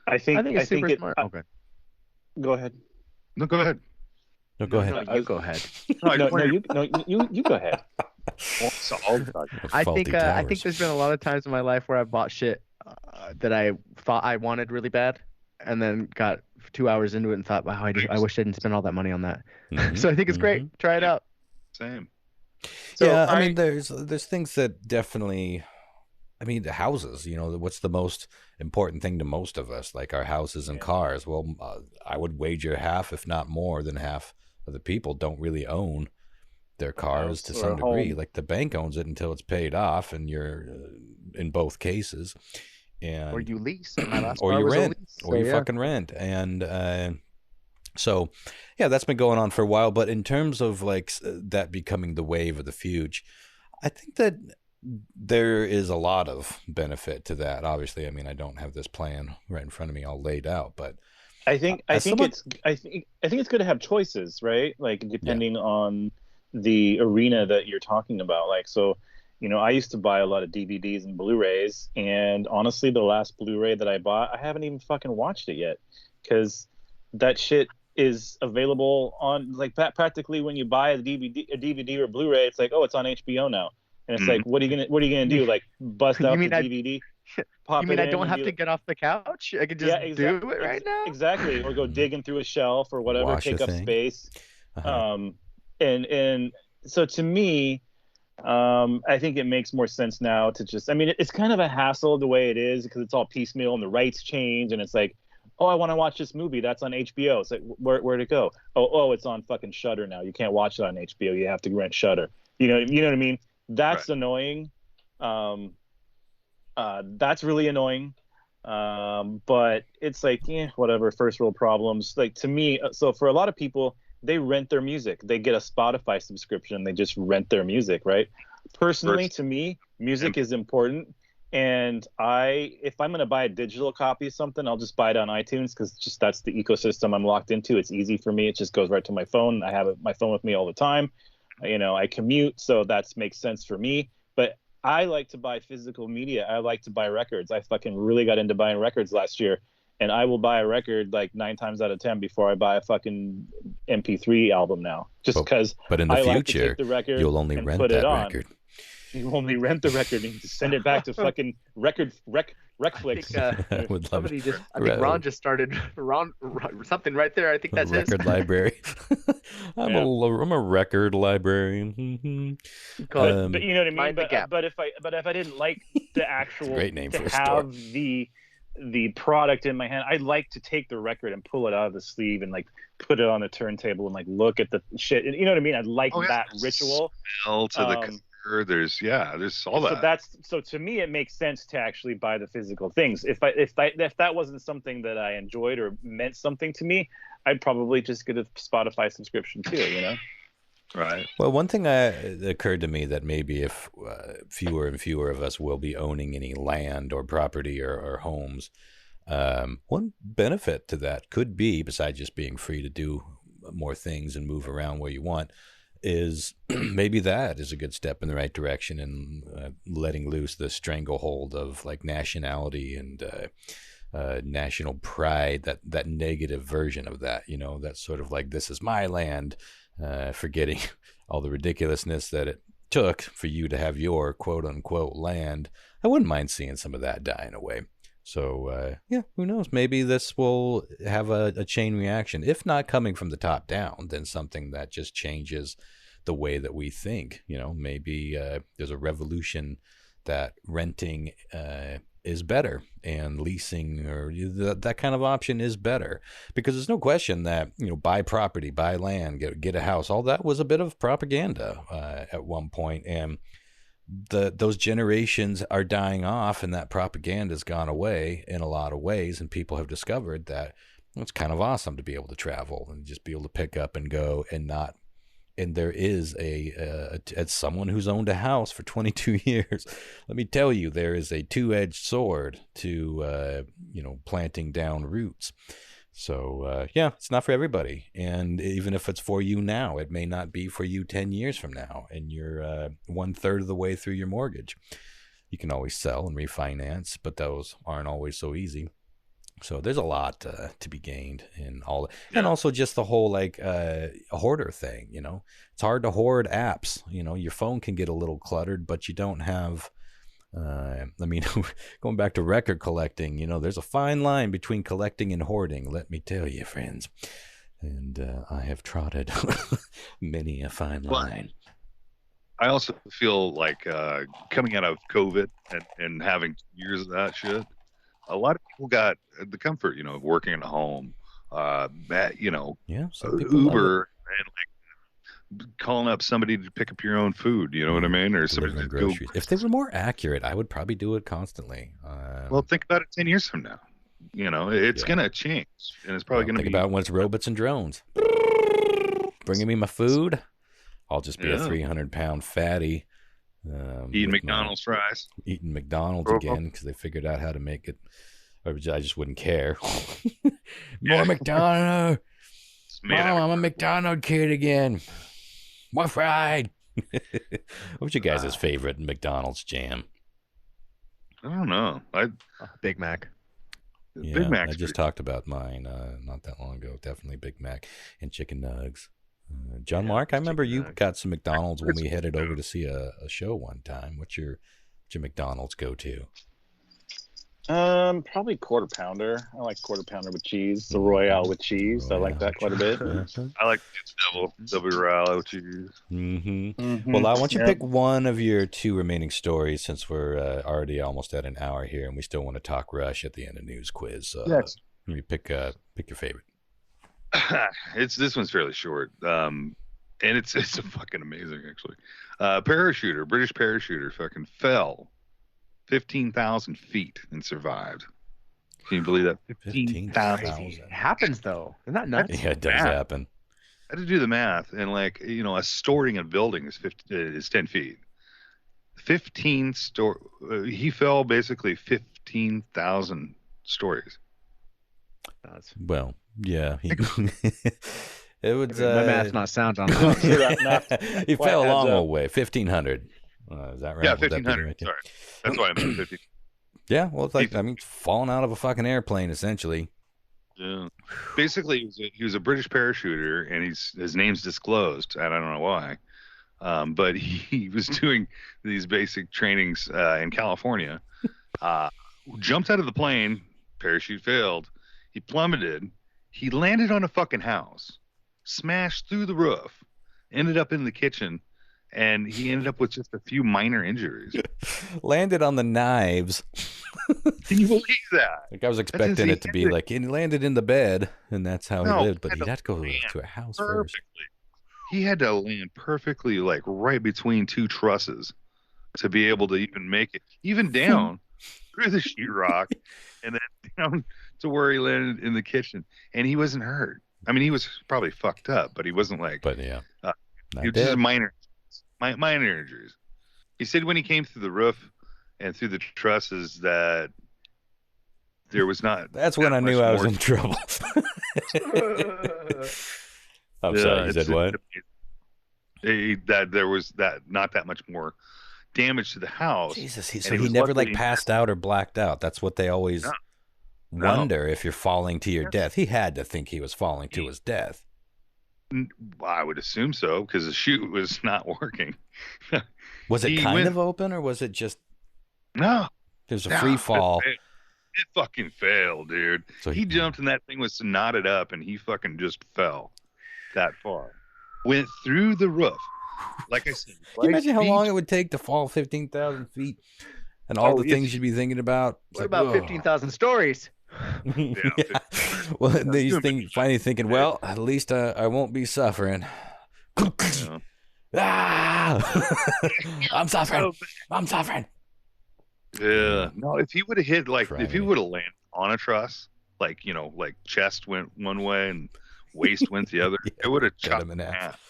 I think it's super smart. Okay. Go ahead. No, go ahead. No, go ahead. You go ahead. You go ahead. I think there's been a lot of times in my life where I bought shit that I thought I wanted really bad, and then got 2 hours into it and thought, wow, I wish I didn't spend all that money on that. Mhm, So I think it's great. Try it out. Same. So yeah, I mean, there's things that definitely. I mean, the houses. What's the most important thing to most of us? Like our houses and cars. Well, I would wager half, if not more than half, of the people don't really own their cars to some degree. Like the bank owns it until it's paid off, and you're in both cases. And or you lease. My last or car you was a rent, lease, or you fucking rent, and so yeah, that's been going on for a while. But in terms of like that becoming the wave of the future, I think that there is a lot of benefit to that. Obviously, I mean, I don't have this plan right in front of me all laid out, but I think it's good to have choices, right? Like depending on the arena that you're talking about. Like, so, I used to buy a lot of DVDs and Blu-rays, and honestly, the last Blu-ray that I bought, I haven't even fucking watched it yet, because that shit is available on like practically when you buy a DVD or Blu-ray, it's like, oh, it's on HBO now. And it's like, what are you gonna do? Like bust out the DVD? Pop you mean it I in don't and have to get off the couch? I could just do it right now. Exactly, or go digging through a shelf or whatever, Wash take a up thing. space. Uh-huh. And so to me, I think it makes more sense now to just. I mean, it's kind of a hassle the way it is because it's all piecemeal and the rights change, and it's like, oh, I want to watch this movie that's on HBO. It's like, where'd it go? Oh, it's on fucking Shudder now. You can't watch it on HBO. You have to rent Shudder. You know what I mean? That's annoying. That's really annoying. But it's like, whatever, first world problems. Like to me, so for a lot of people, they rent their music. They get a Spotify subscription. They just rent their music, right? Personally, to me, music is important. And if I'm going to buy a digital copy of something, I'll just buy it on iTunes because just that's the ecosystem I'm locked into. It's easy for me. It just goes right to my phone. I have my phone with me all the time. I commute, so that makes sense for me. But I like to buy physical media. I like to buy records. I fucking really got into buying records last year. And I will buy a record like 9 times out of 10 before I buy a fucking MP3 album now. Just because but in the future, like to take the record you'll only and rent put that it on. record. You only rent the record and just send it back to fucking Recflix. Somebody just, I think Ron just started something right there. I think that's record his. library. I'm a record librarian. But you know what I mean. But if I didn't like the actual great name to for a have store. the product in my hand, I'd like to take the record and pull it out of the sleeve and like put it on the turntable and like look at the shit. You know what I mean? I'd like that ritual. Smell to the color. There's all that. So to me, it makes sense to actually buy the physical things. If that wasn't something that I enjoyed or meant something to me, I'd probably just get a Spotify subscription too. Right. Well, one thing occurred to me that maybe if fewer and fewer of us will be owning any land or property or homes, one benefit to that could be, besides just being free to do more things and move around where you want, is maybe that is a good step in the right direction in letting loose the stranglehold of like nationality and national pride, that negative version of that, that's sort of like, this is my land. Forgetting all the ridiculousness that it took for you to have your quote unquote land. I wouldn't mind seeing some of that dying away. So, who knows? Maybe this will have a chain reaction. If not coming from the top down, then something that just changes the way that we think. Maybe there's a revolution that renting is better and leasing or that kind of option is better, because there's no question that buy property, buy land, get a house, all that was a bit of propaganda at one point, and those generations are dying off, and that propaganda has gone away in a lot of ways, and people have discovered that it's kind of awesome to be able to travel and just be able to pick up and go and not. And there is as someone who's owned a house for 22 years, let me tell you, there is a two-edged sword to, planting down roots. So, it's not for everybody. And even if it's for you now, it may not be for you 10 years from now, and you're 1/3 of the way through your mortgage. You can always sell and refinance, but those aren't always so easy. So there's a lot to be gained in all, and also just the whole a hoarder thing. It's hard to hoard apps. Your phone can get a little cluttered, but you don't have I mean, going back to record collecting, there's a fine line between collecting and hoarding, let me tell you, friends. And I have trotted many a fine line. I also feel like coming out of COVID and having years of that shit, a lot of people got the comfort, of working at home, some people Uber and like calling up somebody to pick up your own food. You know what I mean? Or somebody to groceries. If they were more accurate, I would probably do it constly. Well, think about it 10 years from now. It's going to change, and it's probably going to be. Think about when it's robots and drones bringing me my food. I'll just be a 300-pound fatty. Eating McDonald's fries. Eating McDonald's again because they figured out how to make it. I just wouldn't care. More McDonald's. Mom, I'm a McDonald's kid again. More fried. What's your guys' favorite McDonald's jam? I don't know. Big Mac. Big Mac. I just talked about mine not that long ago. Definitely Big Mac and chicken nugs. John Mark, I remember you got some McDonald's when we headed over to see a show one time. What's your McDonald's go-to? Probably quarter pounder. I like quarter pounder with cheese. The Royale with cheese. I like that quite a bit. I like double Royale with cheese. Mm-hmm. Well, why don't you pick one of your two remaining stories, since we're already almost at an hour here, and we still want to talk Rush at the end of News Quiz. Yes. You pick your favorite. This one's fairly short, and it's fucking amazing actually. British parachuter, fucking fell 15,000 feet and survived. Can you believe that? 15,000. It happens though. Isn't that nuts? Yeah, it does happen. I had to do the math, and a story in a building is 10 feet. 15 he fell basically 15,000 stories. Well, yeah. It was. My math's not sound on that. He fell a long way. 1,500. Is that right? Yeah, 1,500. Right? Sorry, that's why I meant 50. Yeah, well, it's like falling out of a fucking airplane, essentially. Yeah. Basically, he was a British parachuter, and his name's disclosed. And I don't know why, but he was doing these basic trainings in California. Jumped out of the plane, parachute failed. He plummeted. He landed on a fucking house, smashed through the roof, ended up in the kitchen, and he ended up with just a few minor injuries. Landed on the knives. Can you believe that? Like I was expecting it to be like he landed in the bed, and that's how he lived, but he'd have to go to a house first. He had to land perfectly, like right between two trusses, to be able to even make it, even down through the sheetrock, and then down to where he landed in the kitchen, and he wasn't hurt. I mean, he was probably fucked up, but he wasn't like. But yeah, he was just minor injuries. He said when he came through the roof and through the trusses that there was not. That's when I knew I was in trouble. I'm sorry. You said what? That there was not that much more damage to the house. Jesus, so he never passed out or blacked out. That's what they always wonder if you're falling to your death. He had to think he was falling to his death. I would assume so, because the chute was not working. Was it kind of open, or was it just? No. There's a free fall. It fucking failed, dude. So he jumped and that thing was knotted up, and he fucking just fell that far. Went through the roof. Like I said. Can you imagine how long it would take to fall 15,000 feet? And all the things you'd be thinking about? What about 15,000 stories? Yeah. Well, these things finally thinking, well, at least I won't be suffering. Ah! I'm suffering. Yeah. No, if he would have hit if he would have landed on a truss, like chest went one way and waist went the other, it would have chopped him in half.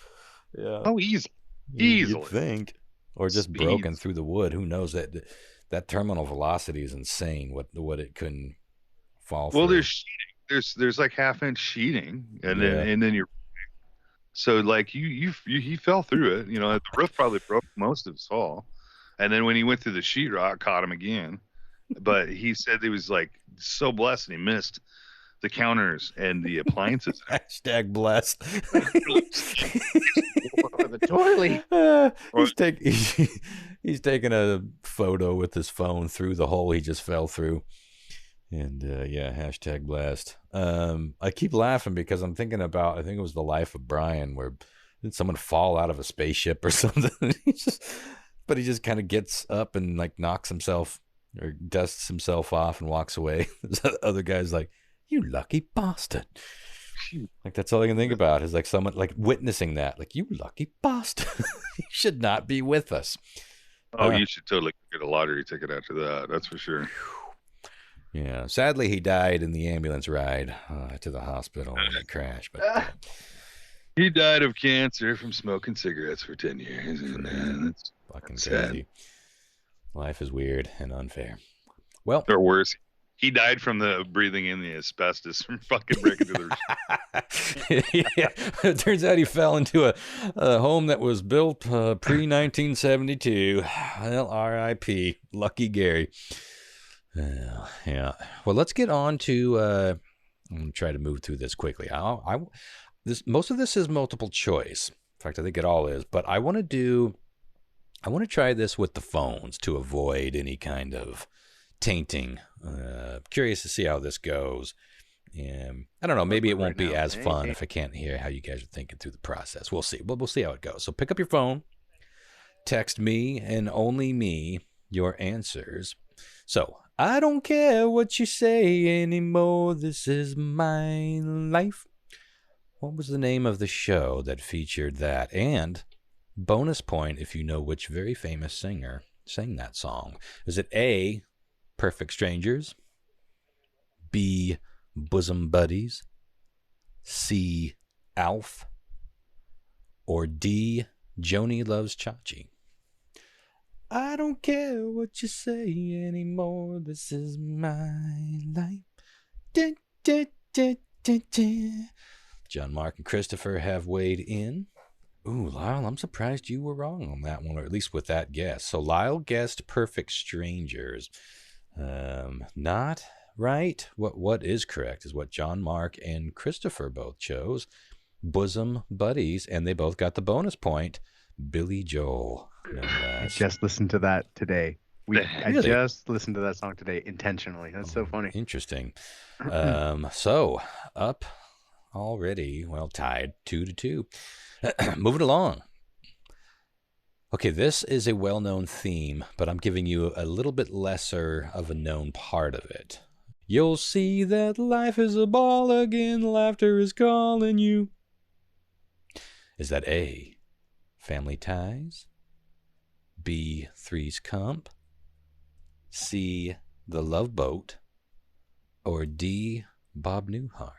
Yeah. Oh, easily. You'd think, or just broken through the wood. Who knows? That terminal velocity is insane. What it couldn't fall. Well, there's sheeting. There's like half-inch sheeting, and then you're. So he fell through it. The roof probably broke most of his fall, and then when he went through the sheetrock, caught him again. But he said he was so blessed, and he missed the counters and the appliances. Hashtag blessed. The toilet. He's taking a photo with his phone through the hole he just fell through. And hashtag blast. I keep laughing because I'm thinking about, I think it was The Life of Brian, where did someone fall out of a spaceship or something? But he just kind of gets up and like knocks himself or dusts himself off and walks away. The other guy's like, "You lucky bastard." Like that's all I can think about is like someone like witnessing that, like, "You lucky bastard." You should not be with us. Oh, you should totally get a lottery ticket after that. That's for sure. Yeah. Sadly, he died in the ambulance ride to the hospital when he crashed. But he died of cancer from smoking cigarettes for 10 years. And that's fucking sad. crazy. Life is weird and unfair. Well, or worse, he died from the breathing in the asbestos from fucking breaking through the. Yeah, it turns out he fell into a home that was built pre-1972. Well, R.I.P. Lucky Gary. Yeah. Well, let's get on to. I'm gonna try to move through this quickly. Most of this is multiple choice. In fact, I think it all is. But I want to try this with the phones to avoid any kind of tainting. Curious to see how this goes. I don't know. Maybe it won't be as fun if I can't hear how you guys are thinking through the process. We'll see. We'll see how it goes. So pick up your phone, text me and only me your answers. So I don't care what you say anymore. This is my life. What was the name of the show that featured that? And bonus point if you know which very famous singer sang that song. Is it A, Perfect Strangers, B, Bosom Buddies, C, Alf, or D, Joni Loves Chachi? I don't care what you say anymore. This is my life. Dun, dun, dun, dun, dun. John, Mark, and Christopher have weighed in. Ooh, Lyle, I'm surprised you were wrong on that one, or at least with that guess. So Lyle guessed Perfect Strangers. Not right. What is correct is what John, Mark, and Christopher both chose. Bosom Buddies, and they both got the bonus point. Billy Joel. I just listened to that today. I just listened to that song today intentionally. That's so funny. Interesting. So up already, well, tied 2-2. Moving along. Okay, this is a well-known theme, but I'm giving you a little bit lesser of a known part of it. You'll see that life is a ball again, laughter is calling you. Is that A, Family Ties, B, Three's Comp, C, The Love Boat, or D, Bob Newhart?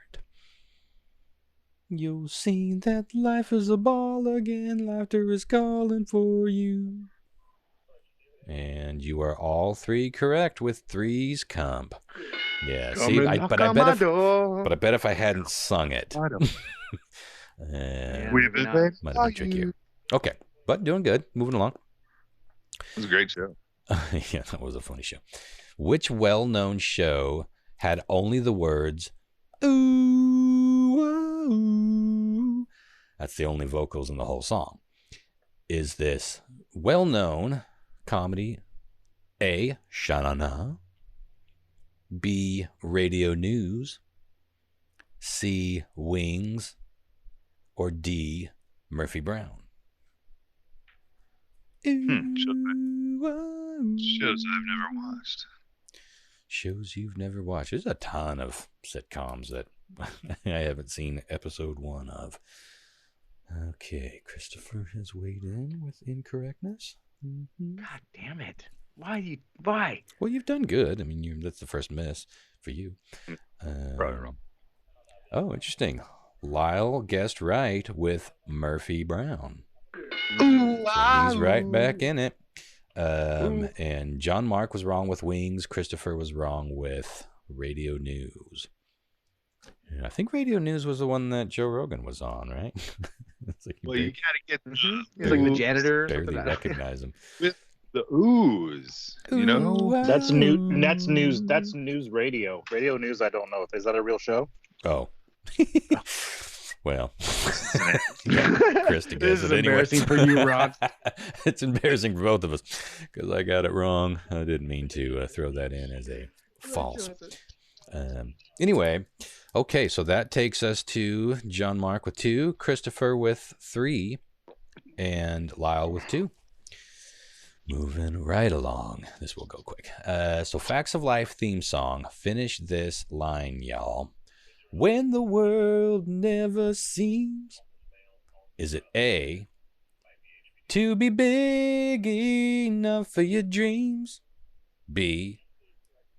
You'll see that life is a ball again, laughter is calling for you. And you are all three correct with Three's Comp. Yeah, see, but I bet if I hadn't sung it, might have been trickier. Okay, but doing good, moving along. It was a great show. Yeah, that was a funny show. Which well-known show had only the words "ooh, ooh"? That's the only vocals in the whole song. Is this well-known comedy? A, Sha-na-na, B, Radio News, C, Wings, or D, Murphy Brown? Shows I've never watched. Shows you've never watched. There's a ton of sitcoms that I haven't seen episode 1 of. Okay, Christopher has weighed in with incorrectness. Mm-hmm. God damn it. Why? Well, you've done good. I mean, that's the first miss for you. Probably wrong. Oh, interesting. Lyle guessed right with Murphy Brown. Ooh, so he's right back in it. And John Mark was wrong with Wings. Christopher was wrong with Radio News. I think Radio News was the one that Joe Rogan was on, right? It's like you gotta get he's like the janitor. Barely recognize him. With the ooze, you know. That's new. That's news. That's news radio. Radio News. I don't know. Is that a real show? Oh. Well, Chris to guess This is it anyway. embarrassing for you, Ron. It's embarrassing for both of us because I got it wrong. I didn't mean to throw that in as a false. Anyway, okay, so that takes us to John Mark with 2, Christopher with 3, and Lyle with 2. Moving right along. This will go quick. So Facts of Life theme song. Finish this line, y'all. When the world never seems. Is it A, to be big enough for your dreams? B,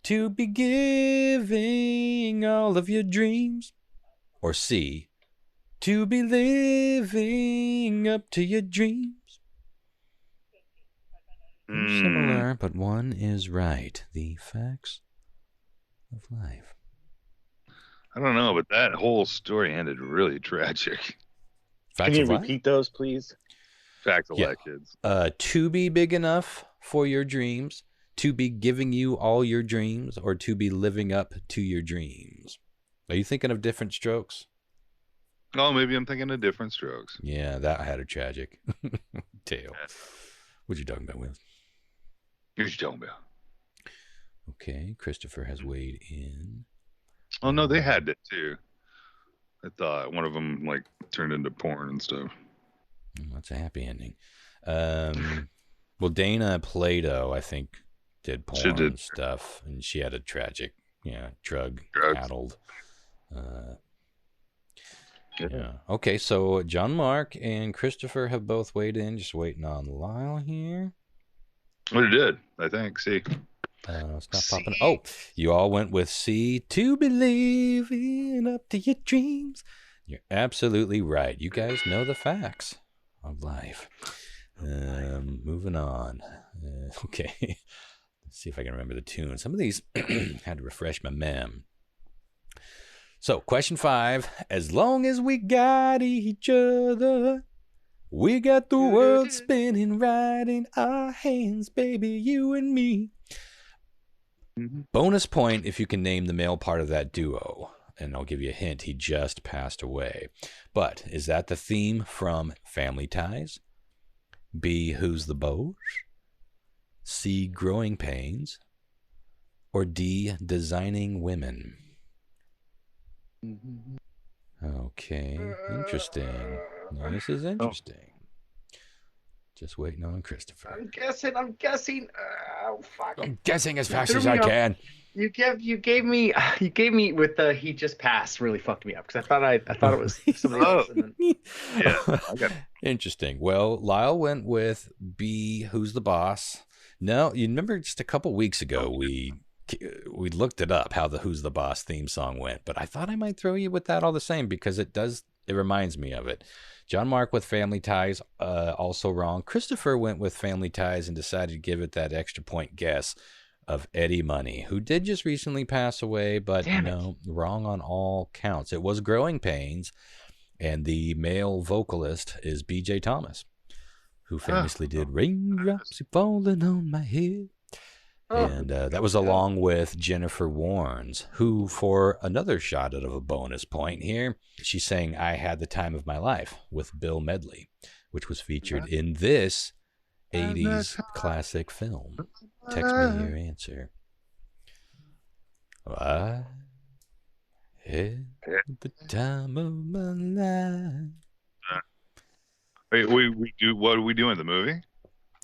to be giving all of your dreams? Or C, to be living up to your dreams? Similar, but one is right. The Facts of Life. I don't know, but that whole story ended really tragic. Can you repeat those, please? Facts of Life, kids. To be big enough for your dreams, to be giving you all your dreams, or to be living up to your dreams. Are you thinking of different strokes? Oh, maybe I'm thinking of different strokes. Yeah, that had a tragic tale. What you talking about, Will? What you talking about? Okay, Christopher has weighed in. Oh, no, they had it too. I thought one of them like turned into porn and stuff. That's a happy ending. Well, Dana Plato, I think, did porn stuff, and she had a tragic, drug-addled. Yeah. Okay, so John Mark and Christopher have both weighed in, just waiting on Lyle here. Well, it did, I think. See. It's not popping. Oh, you all went with C, to believe in up to your dreams. You're absolutely right. You guys know the facts of life. Moving on. Okay. Let's see if I can remember the tune. Some of these had to refresh my mem. So, question 5. As long as we got each other, we got the world spinning right in our hands, baby, you and me. Bonus point if you can name the male part of that duo. And I'll give you a hint. He just passed away. But is that the theme from Family Ties? B, Who's the Boss? C, Growing Pains? Or D, Designing Women? Okay, interesting. Now, this is interesting. Just waiting on Christopher. I'm guessing. Oh, fuck. I'm guessing as fast as I can. You gave me with the he just passed really fucked me up because I thought it was somebody else. And then... Yeah. Okay. Interesting. Well, Lyle went with B, Who's the Boss? No, you remember just a couple weeks ago we looked it up how the Who's the Boss theme song went, but I thought I might throw you with that all the same because it reminds me of it. John Mark with Family Ties, also wrong. Christopher went with Family Ties and decided to give it that extra point guess of Eddie Money, who did just recently pass away, but wrong on all counts. It was Growing Pains, and the male vocalist is B.J. Thomas, who famously did Raindrops Are Falling on My Head. And that was along with Jennifer Warnes, who, for another shot out of a bonus point here, she sang I Had the Time of My Life with Bill Medley, which was featured in this 80s classic film. Text me your answer. I had the time of my life. Wait, what do we do in the movie?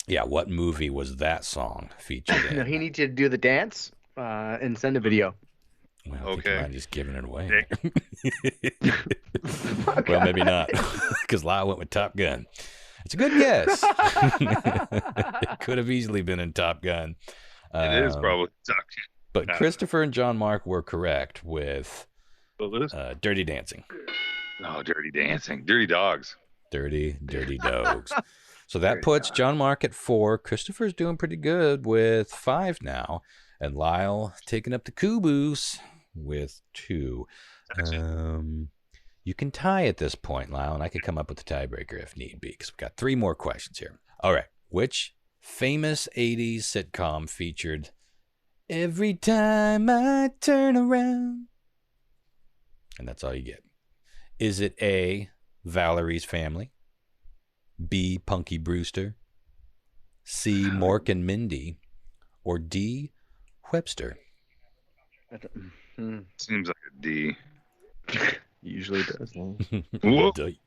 Yeah, what movie was that song featured in? No, he needs you to do the dance and send a video. Well, I think I'm just giving it away. Well, maybe not, because Lyle went with Top Gun. It's a good guess. It could have easily been in Top Gun. It is probably Top Gun. But Christopher and John Mark were correct with Dirty Dancing. Oh, Dirty Dancing. Dirty Dogs. Dirty Dogs. So that puts John Mark at 4. Christopher's doing pretty good with 5 now. And Lyle taking up the caboose with 2. You can tie at this point, Lyle, and I could come up with the tiebreaker if need be, because we've got 3 more questions here. All right. Which famous 80s sitcom featured Every Time I Turn Around? And that's all you get. Is it A, Valerie's Family, B, Punky Brewster, C, Mork and Mindy, or D, Webster? Seems like a D. Usually does. Whoa. D.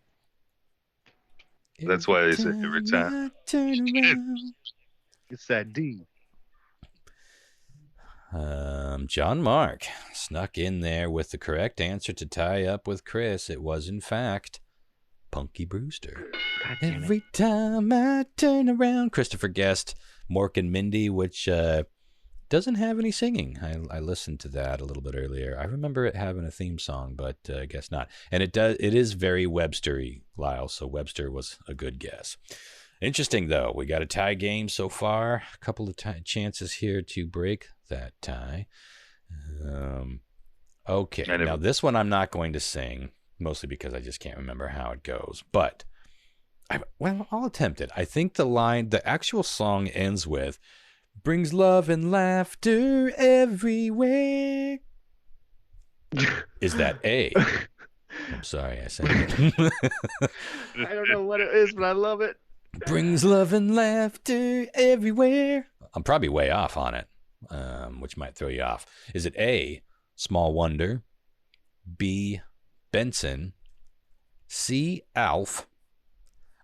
That's why they say every time. Turn around. It's that D. John Mark snuck in there with the correct answer to tie up with Chris. It was, in fact, Punky Brewster. Every time I turn around. Christopher guessed Mork and Mindy, which doesn't have any singing. I listened to that a little bit earlier. I remember it having a theme song, but I guess not. And it is very Webster-y, Lyle, so Webster was a good guess. Interesting, though. We got a tie game so far. A couple of chances here to break that tie. Okay, now this one I'm not going to sing, mostly because I just can't remember how it goes. But, I'll attempt it. I think the actual song ends with, brings love and laughter everywhere. Is that A? I'm sorry, I said it. I don't know what it is, but I love it. Brings love and laughter everywhere. I'm probably way off on it, which might throw you off. Is it A, Small Wonder, B, Benson, C, Alf,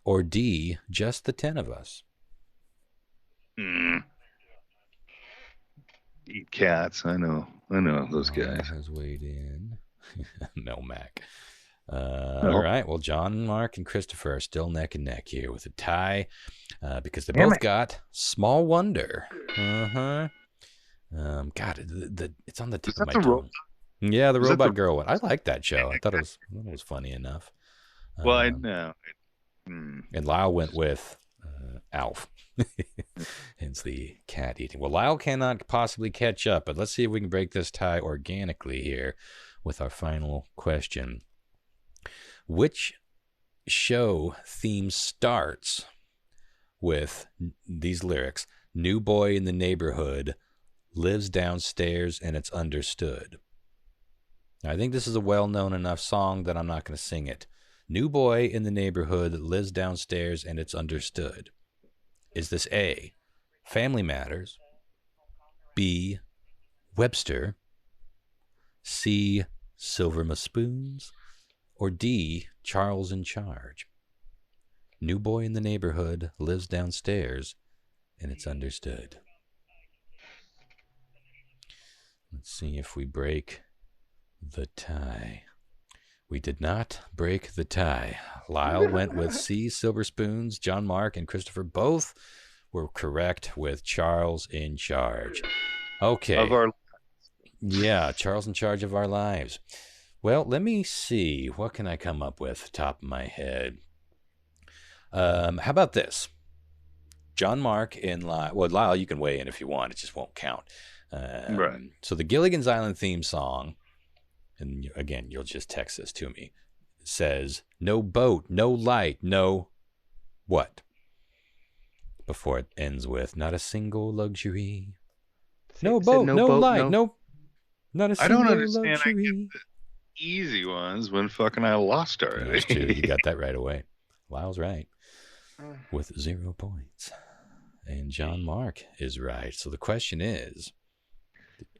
or D, Just the 10 of Us? Eat cats. I know those guys. Has weighed in. No, Mac. All right. Well, John, Mark, and Christopher are still neck and neck here with a tie because they both got Small Wonder. God, it's on the tip of my tongue. Yeah, the Robot Girl one. I liked that show. I thought it was funny enough. Well, I know. And Lyle went with Alf. Hence the cat eating. Well, Lyle cannot possibly catch up, but let's see if we can break this tie organically here with our final question. Which show theme starts with these lyrics? New boy in the neighborhood lives downstairs and it's understood. Now, I think this is a well-known enough song that I'm not going to sing it. New boy in the neighborhood lives downstairs and it's understood. Is this A, Family Matters, B, Webster, C, Silver Spoons, or D, Charles in Charge? New boy in the neighborhood lives downstairs and it's understood. Let's see if we break the tie. We did not break the tie. Lyle went with C, Silver Spoons. John Mark and Christopher both were correct with Charles in Charge. Okay. Yeah, Charles in Charge of Our Lives. Well, let me see. What can I come up with top of my head? How about this? John Mark and Lyle. Well, Lyle, you can weigh in if you want. It just won't count. Right. So the Gilligan's Island theme song, and again, you'll just text this to me, says, no boat, no light, no what? Before it ends with, not a single luxury. No boat, no light, no, not a single luxury. I don't understand. I get the easy ones when fucking I lost already. That's true. You got that right away. Lyle's right with 0 points. And John Mark is right. So the question is,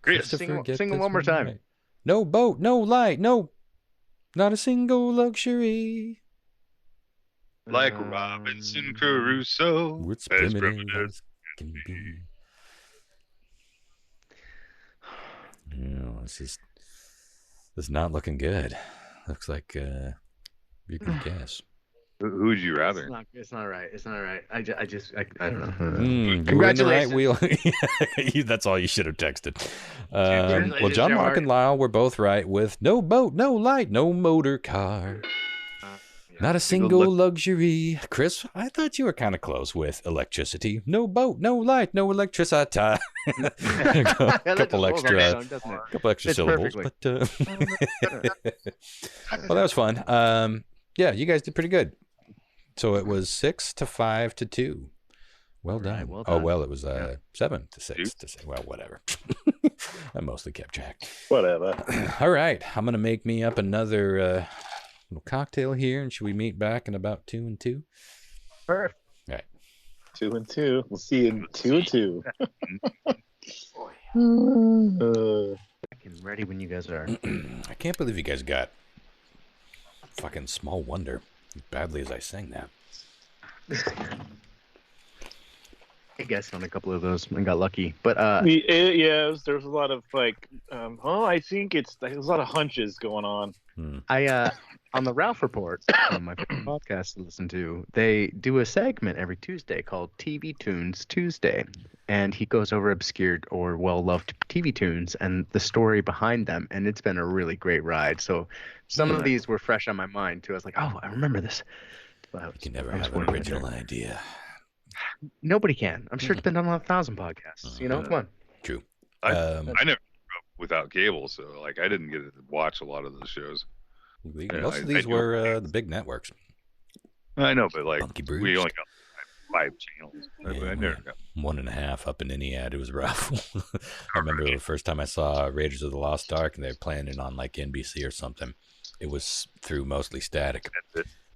sing one more time. Right? No boat, no light, no, not a single luxury. Like Robinson Crusoe. It's primitive as can be. It's not looking good. Looks like you can guess. Who would you rather? It's not right. It's not right. I don't know. Congratulations. You were in the right wheel. That's all you should have texted. Well, John Mark and Lyle were both right with no boat, no light, no motor car. Not a single luxury. Chris, I thought you were kind of close with electricity. No boat, no light, no electricity. a couple extra syllables. But, well, that was fun. Yeah, you guys did pretty good. So it was 6-5-2. Well done. Well done. Oh, well, it was 7-6. Well, whatever. I mostly kept track. Whatever. All right. I'm going to make me up another little cocktail here, and should we meet back in about 2 and 2? Perfect. All right. 2 and 2. We'll see you in 2 and 2. I'm ready when you guys are. I can't believe you guys got fucking Small Wonder as badly as I sang that. I guessed on a couple of those and got lucky, but There's a lot of like, I think there's a lot of hunches going on. I on the Ralph Report, my favorite podcast to listen to, they do a segment every Tuesday called TV Tunes Tuesday, and he goes over obscured or well-loved TV tunes and the story behind them, and it's been a really great ride. So some of these were fresh on my mind too. I was like, oh, I remember this. You can never have an original idea. Nobody can. I'm sure it's been done on 1,000 podcasts. Come on. True. I never grew up without cable, so like I didn't get to watch a lot of those shows. Most of these were the big networks. I know, but like Funky we Bruised. only got 5 channels. I never got 1.5 up in Iniad. It was rough. I remember the first time I saw Raiders of the Lost Ark, and they were playing it on like NBC or something. It was through mostly static.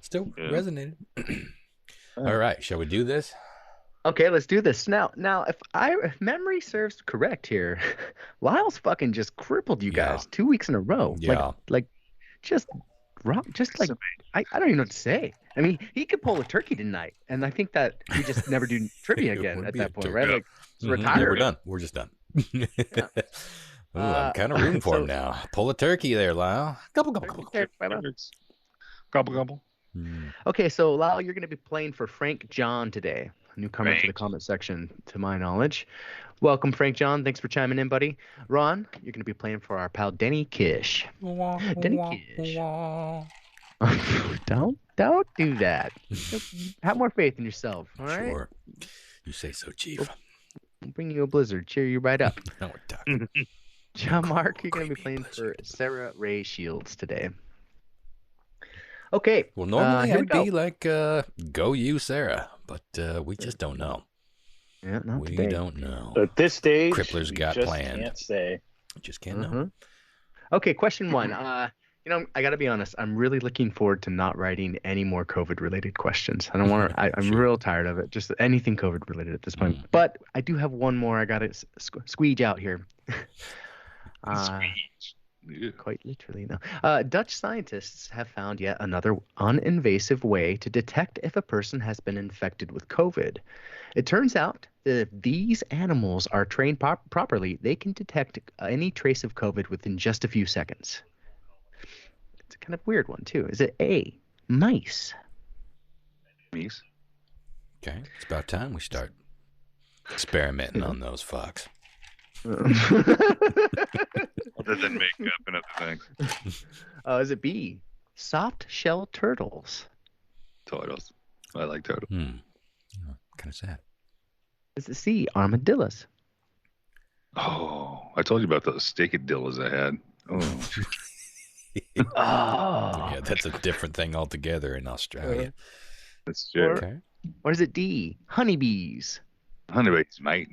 Still resonated. All right, shall we do this? Okay, let's do this. Now, if memory serves correct here, Lyle's fucking just crippled you guys 2 weeks in a row. Yeah. Like just like I don't even know what to say. I mean, he could pull a turkey tonight, and I think that we just never do trivia again at that point, right? Like, it's retired. Yeah, we're done. We're just done. Ooh, I'm kind of rooting for him now. Pull a turkey there, Lyle. Gobble. Gobble. Okay, so Lyle, you're going to be playing for Frank John today. Newcomer to the comment section, to my knowledge. Welcome, Frank John. Thanks for chiming in, buddy. Ron, you're going to be playing for our pal Denny Kish. Denny Kish. Don't do that. Have more faith in yourself, all right? Sure. You say so, Chief. I'll bring you a blizzard. Cheer you right up. Now we're talking. John Mark, you're going to be playing for Sarah Ray Shields today. Okay. Well, normally here I'd be like, go you, Sarah, but we just don't know. Yeah, not we today. don't know. At this stage, Crippler's got just planned. Can't say. Just can't know. Okay, question 1. I got to be honest. I'm really looking forward to not writing any more COVID-related questions. I don't want to. I'm real tired of it. Just anything COVID-related at this point. But I do have one more. I got to squeege out here. Quite literally, no. Dutch scientists have found yet another uninvasive way to detect if a person has been infected with COVID. It turns out that if these animals are trained properly, they can detect any trace of COVID within just a few seconds. It's a kind of weird one, too. Is it A, mice? Mice. Okay, it's about time we start experimenting on those fucks. Other than makeup and other things. Is it B, soft shell turtles? Turtles. I like turtles. Kind of sad. Is it C, armadillos? Oh, I told you about those steakadillas I had. Oh. Yeah, that's a different thing altogether in Australia. That's true. Okay. Or is it D, honeybees? Honeybees, mate.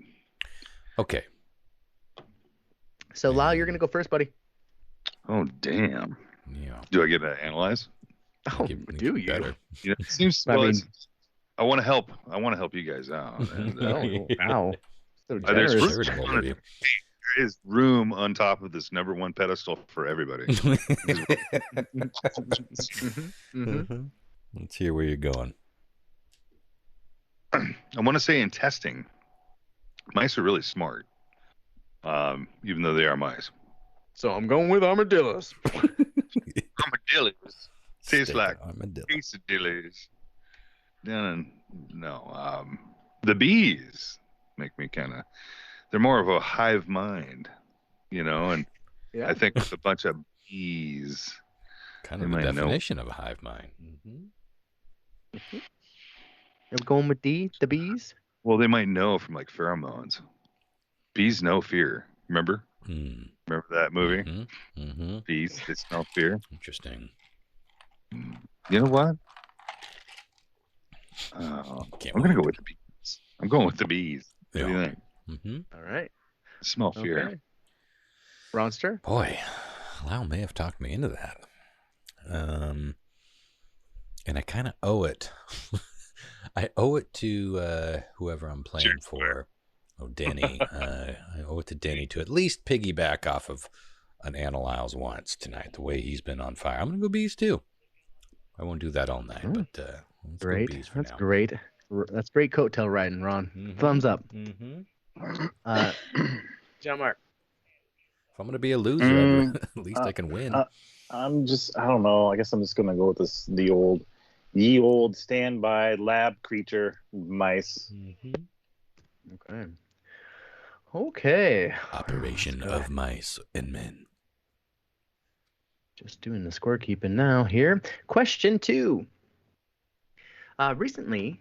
Okay. So, Lyle, you're going to go first, buddy. Oh, damn. Yeah. Do I get to analyze? Oh, do you? Better. You know, it seems. I mean, I want to help. I want to help you guys out. And, wow. So there's generous. Charitable of you. there is room on top of this number 1 pedestal for everybody. Let's hear where you're going. I want to say in testing, mice are really smart, even though they are mice. So I'm going with armadillos. Armadillos taste like armadillo. quesadillas. No, the bees make me kind of. They're more of a hive mind, and Yeah. I think with a bunch of bees. Kind of They the might know. definition of a hive mind. You're going with D, the bees? Well, they might know from like pheromones. Bees know fear. Remember? Hmm. Remember that movie? Mm-hmm. Bees, they smell fear. Interesting. You know what? Can't I'm gonna wait. go with the bees. I'm going with the bees. What do you Yeah. think? Mm-hmm. All right. Smell fear. Okay. Ronster? Boy, Lau may have talked me into that. And I kind of owe it. I owe it to whoever I'm playing for. Oh, Denny. I owe it to Denny to at least piggyback off of an Analyles once tonight, the way he's been on fire. I'm going to go bees too. I won't do that all night, but let's great. go bees for That's now. great. That's great coattail riding, Ron. Mm-hmm. Thumbs up. Mm-hmm. John Mark. If I'm going to be a loser, at least I can win. I don't know. I guess I'm just going to go with ye old standby lab creature mice. Mm-hmm. Okay. Operation of Mice and Men. Just doing the scorekeeping now here. Question 2. Recently,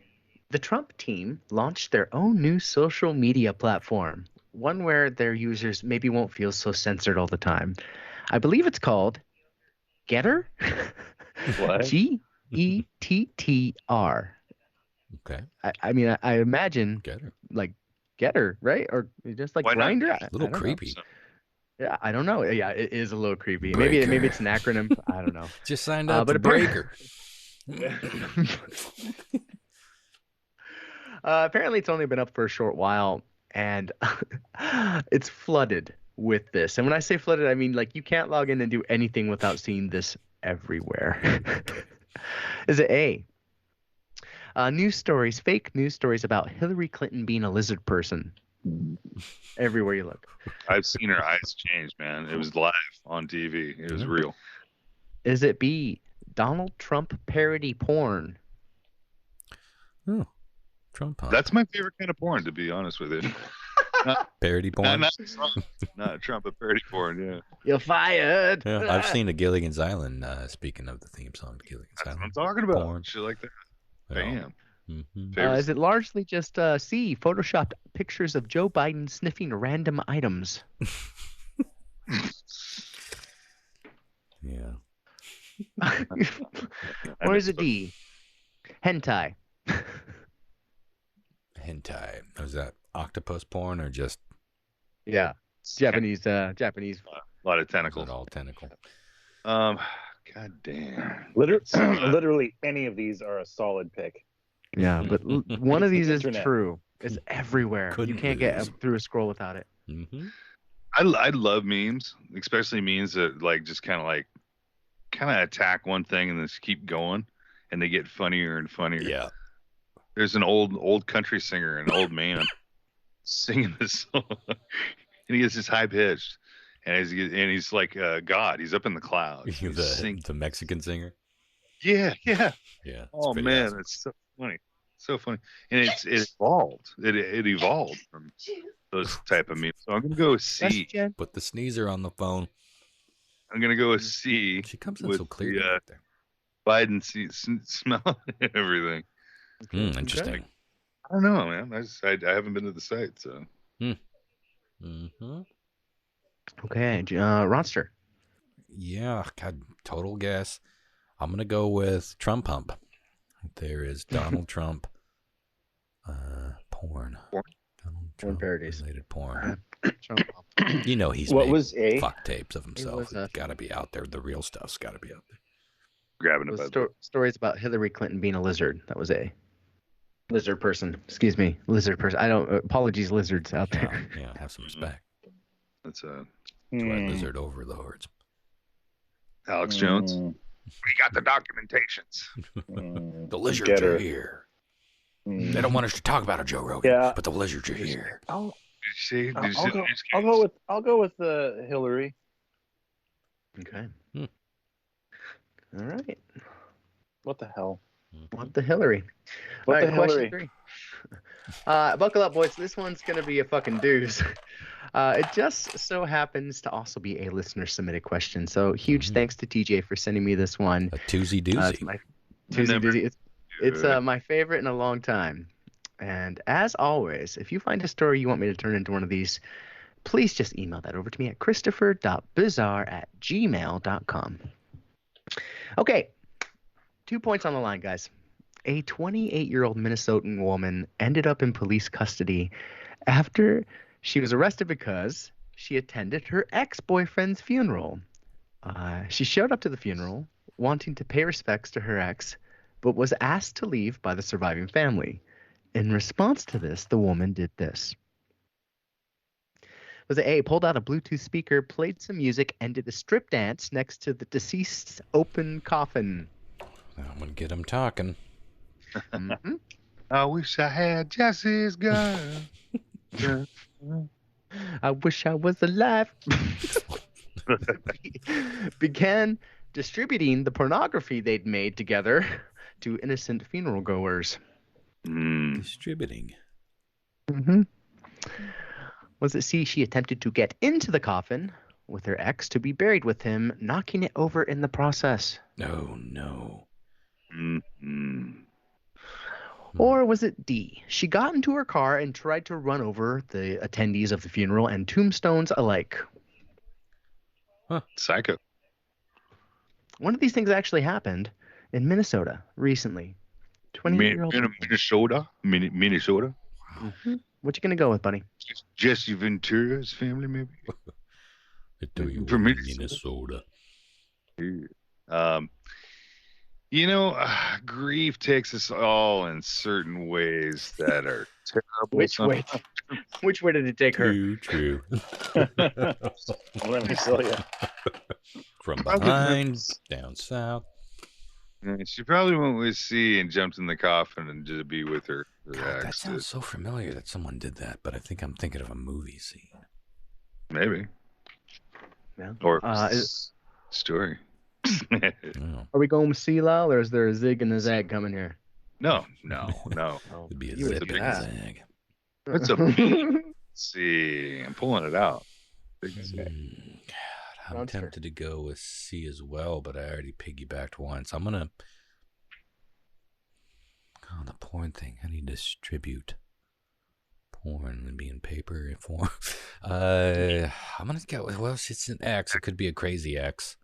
the Trump team launched their own new social media platform, one where their users maybe won't feel so censored all the time. I believe it's called Getter? What? Gettr. Okay. I mean, I imagine Getter. like Getter, right? Or just like Why not? Grinder? A little creepy. Yeah, I don't know. Yeah, it is a little creepy. Breaker. Maybe it's an acronym. I don't know. Just signed up but for Breaker. Apparently, it's only been up for a short while, and it's flooded with this. And when I say flooded, I mean like you can't log in and do anything without seeing this everywhere. Is it A? News stories, fake news stories about Hillary Clinton being a lizard person. Everywhere you look. I've seen her eyes change, man. It was live on TV. It was real. Is it B? Donald Trump parody porn. Oh, Trump. Huh? That's my favorite kind of porn, to be honest with you. Parody porn. Not Trump, but parody porn. Yeah. You're fired. Yeah, I've seen a Gilligan's Island. Speaking of the theme song, to Gilligan's That's Island. what I'm talking about. Porn. Shit like that. Yeah. Bam. Mm-hmm. Is it largely just C? Photoshopped pictures of Joe Biden sniffing random items. Yeah. Or is it D? Hentai. Hentai. Was that octopus porn or just Yeah, Japanese. A lot of was tentacles. it all tentacle? God damn. Literally any of these are a solid pick. Yeah, but one of these is Internet. true. It's everywhere. Couldn't You can't lose. get through a scroll without it. Mm-hmm. I love memes, especially memes that like just kind of attack one thing and then just keep going, and they get funnier and funnier. Yeah. There's an old country singer, an old man, singing this song, and he gets this high pitched, and he's like God. He's up in the clouds. He's singing. the Mexican singer. Yeah. Yeah. It's Oh pretty man, awesome. it's so funny, and it evolved. It evolved from those type of memes. So I'm gonna go with C. Question. Put the sneezer on the phone. I'm gonna go with C. She comes in with so clear. the, right there. Biden smell and everything. Interesting. I don't know, man. I haven't been to the site, so. Mm-hmm. Okay, Ronster. Yeah. God, total guess. I'm gonna go with Trump Pump. There is Donald Trump porn. Donald Trump parodies. related porn. Trump. You know he's What made was A? fuck tapes of himself. was, It's got to be out there. The real stuff's got to be out there. Grabbing It it was by the stories about Hillary Clinton being a lizard. That was A. Lizard person. Excuse me. Lizard person. I don't. Apologies, lizards out there. Yeah, have some respect That's to our lizard overlords. Alex Jones. We got the documentations. The lizards Get her. are here. They don't want us to talk about it, Joe Rogan. Yeah. But the lizards are here. Did you see? Did you see the news I'll go with Hillary. Okay. Hmm. All right. What the hell? What the Hillary? What All the right, question Hillary? 3. Buckle up, boys. This one's gonna be a fucking doozy. It just so happens to also be a listener submitted question. So huge thanks to TJ for sending me this one. A toozy It's doozy. my doozy. It's my favorite in a long time. And as always, if you find a story you want me to turn into one of these, please just email that over to me at christopher.bizarre@gmail.com. Okay, 2 points on the line, guys. A 28-year-old Minnesotan woman ended up in police custody after she was arrested because she attended her ex-boyfriend's funeral. She showed up to the funeral wanting to pay respects to her ex, but was asked to leave by the surviving family. In response to this, the woman did this. Was it A, pulled out a Bluetooth speaker, played some music, and did a strip dance next to the deceased's open coffin? I'm going to get him talking. Mhm. I wish I had Jesse's gun. I wish I was alive. Began distributing the pornography they'd made together to innocent funeral goers. Distributing. Mm-hmm. Was it C, she attempted to get into the coffin with her ex to be buried with him, knocking it over in the process? Oh, no. Or was it D, she got into her car and tried to run over the attendees of the funeral and tombstones alike? Psycho. One of these things actually happened in Minnesota recently. 28-year-old. Minnesota? Minnesota? Mm-hmm. What you gonna go with, buddy? Jesse Ventura's family, maybe? From Minnesota. Grief takes us all in certain ways that are terrible. Which way did it take her? True. Let me tell you. From behind, down south. She probably went with C and jumped in the coffin and just be with her. God, that sounds so familiar that someone did that, but I think I'm thinking of a movie scene. Maybe. Yeah. Or story. Oh. Are we going with C, Lyle, or is there a zig and a zag coming here? No. It'd be a You would zip do and a that. zag. That's a C. I'm pulling it out. Big C. God, I'm Monster. tempted to go with C as well, but I already piggybacked once. I'm gonna. Oh, the porn thing. How do you distribute porn and be in paper form? I'm gonna go. Well, it's an X. It could be a crazy X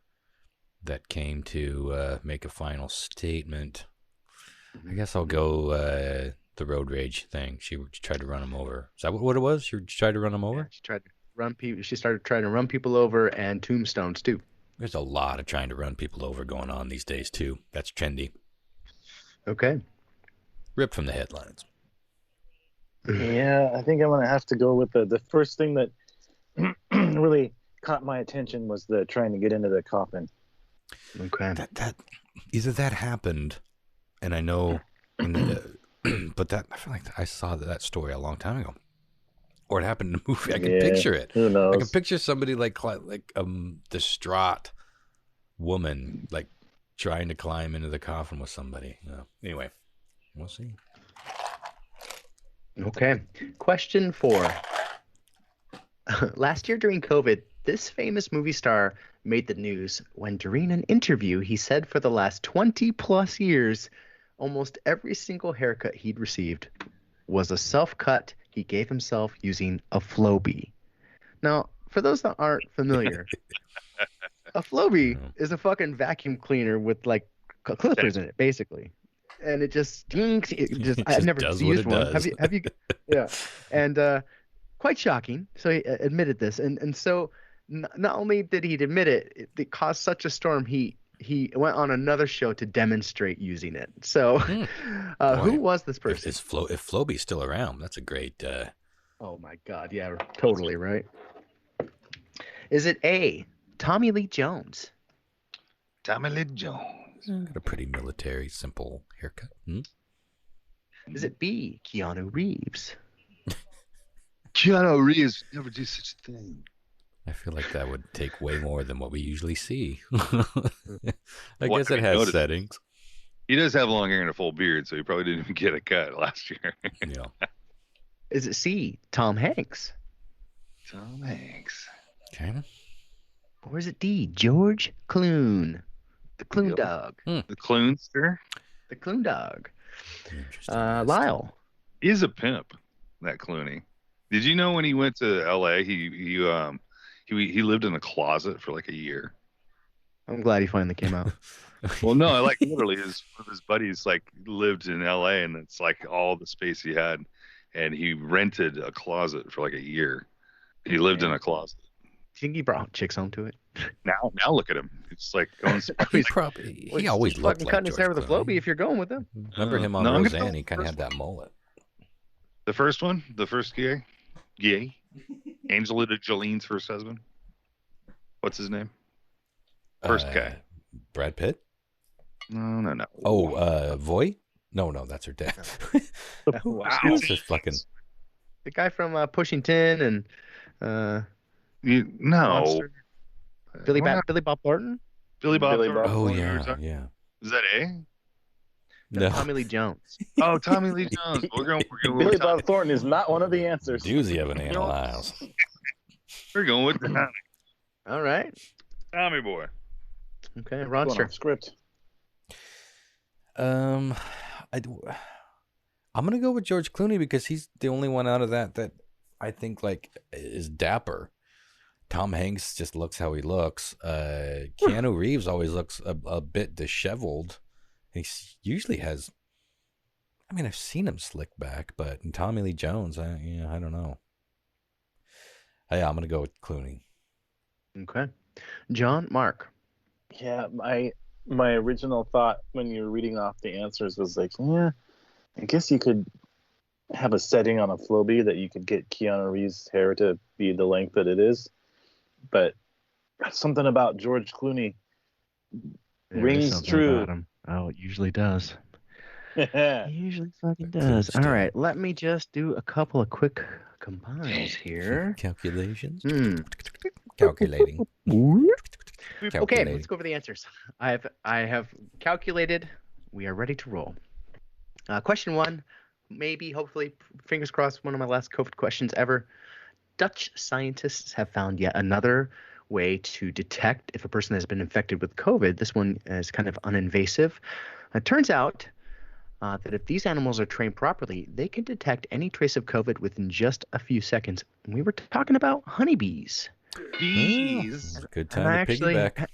that came to make a final statement. I guess I'll go the road rage thing. She tried to run him over. Is that what it was? She tried to run him over? Yeah, she tried to run people. She started trying to run people over and tombstones too. There's a lot of trying to run people over going on these days too. That's trendy. Okay. Ripped from the headlines. Yeah, I think I'm gonna have to go with the first thing that really caught my attention was the trying to get into the coffin. Okay. That either that happened, and I know, but that I feel like I saw that story a long time ago, or it happened in a movie. I can picture it. Who knows? I can picture somebody like distraught woman like trying to climb into the coffin with somebody. Anyway, we'll see. Okay. Question 4. Last year during COVID, this famous movie star made the news when during an interview he said for the last 20 plus years, almost every single haircut he'd received was a self-cut he gave himself using a Flowbee. Now, for those that aren't familiar, a Flowbee is a fucking vacuum cleaner with like clippers in it, basically. And it just stinks. I've never used one. Does. Have you? Yeah. And quite shocking. So he admitted this, and so not only did he admit it, it caused such a storm. He went on another show to demonstrate using it. So, who was this person? If Flowbee's still around, that's a great. Oh my God! Yeah, totally right. Is it A, Tommy Lee Jones? Tommy Lee Jones. Got a pretty military, simple haircut. Is it B, Keanu Reeves? Keanu Reeves never do such a thing. I feel like that would take way more than what we usually see. I guess it has settings. He does have long hair and a full beard, so he probably didn't even get a cut last year. Yeah. Is it C, Tom Hanks? Tom Hanks. Okay. Or is it D, George Clooney? The Clooney dog. The Cloonster. The Clooney dog. Interesting. Lyle. He's a pimp, that Clooney. Did you know when he went to L.A., he lived in a closet for like a year? I'm glad he finally came out. Well, no, like literally, one of his buddies like lived in L.A. and it's like all the space he had, and he rented a closet for like a year. He lived in a closet. Do you think he brought chicks home to it? Now look at him. It's like going. He always looked like cutting his hair George with a Clooney. Flowbee if you're going with him. Remember him on No, I'm gonna Roseanne? go He kind of first had that mullet. The first gay, Angela Joline's first husband. What's his name? First guy. Brad Pitt? No. Oh, Voy? No, that's her dad. Wow. It's just fucking. The guy from Pushing 10 and No. Monster. Billy Bob Thornton? Billy Bob. Billy Bob. Thornton. Oh, Is yeah. that A? No. Tommy Lee Jones. Oh, Tommy Lee Jones. We're going Billy with Bob Thornton is not one of the answers. Doozy of an analyze. We're going with Tommy. All right. Tommy boy. Okay, Going Ronster. off script. I'm gonna go with George Clooney because he's the only one out of that I think like is dapper. Tom Hanks just looks how he looks. Keanu Reeves always looks a bit disheveled. He usually has. I mean, I've seen him slick back, but in Tommy Lee Jones, I don't know. Yeah, I'm gonna go with Clooney. Okay. John, Mark. Yeah, my original thought when you were reading off the answers was like, yeah, I guess you could have a setting on a Flowbee that you could get Keanu Reeves' hair to be the length that it is. But something about George Clooney rings true. Oh, it usually does. It usually fucking Could does. still. All right, let me just do a couple of quick combines here. Calculations. Hmm. Calculating. Okay, Calculating. let's go over the answers. I have calculated. We are ready to roll. Question 1, maybe, hopefully, fingers crossed, one of my last COVID questions ever. Dutch scientists have found yet another way to detect if a person has been infected with COVID. This one is kind of uninvasive. It turns out that if these animals are trained properly, they can detect any trace of COVID within just a few seconds. And we were talking about honeybees. Bees. Good And time I to actually, piggyback.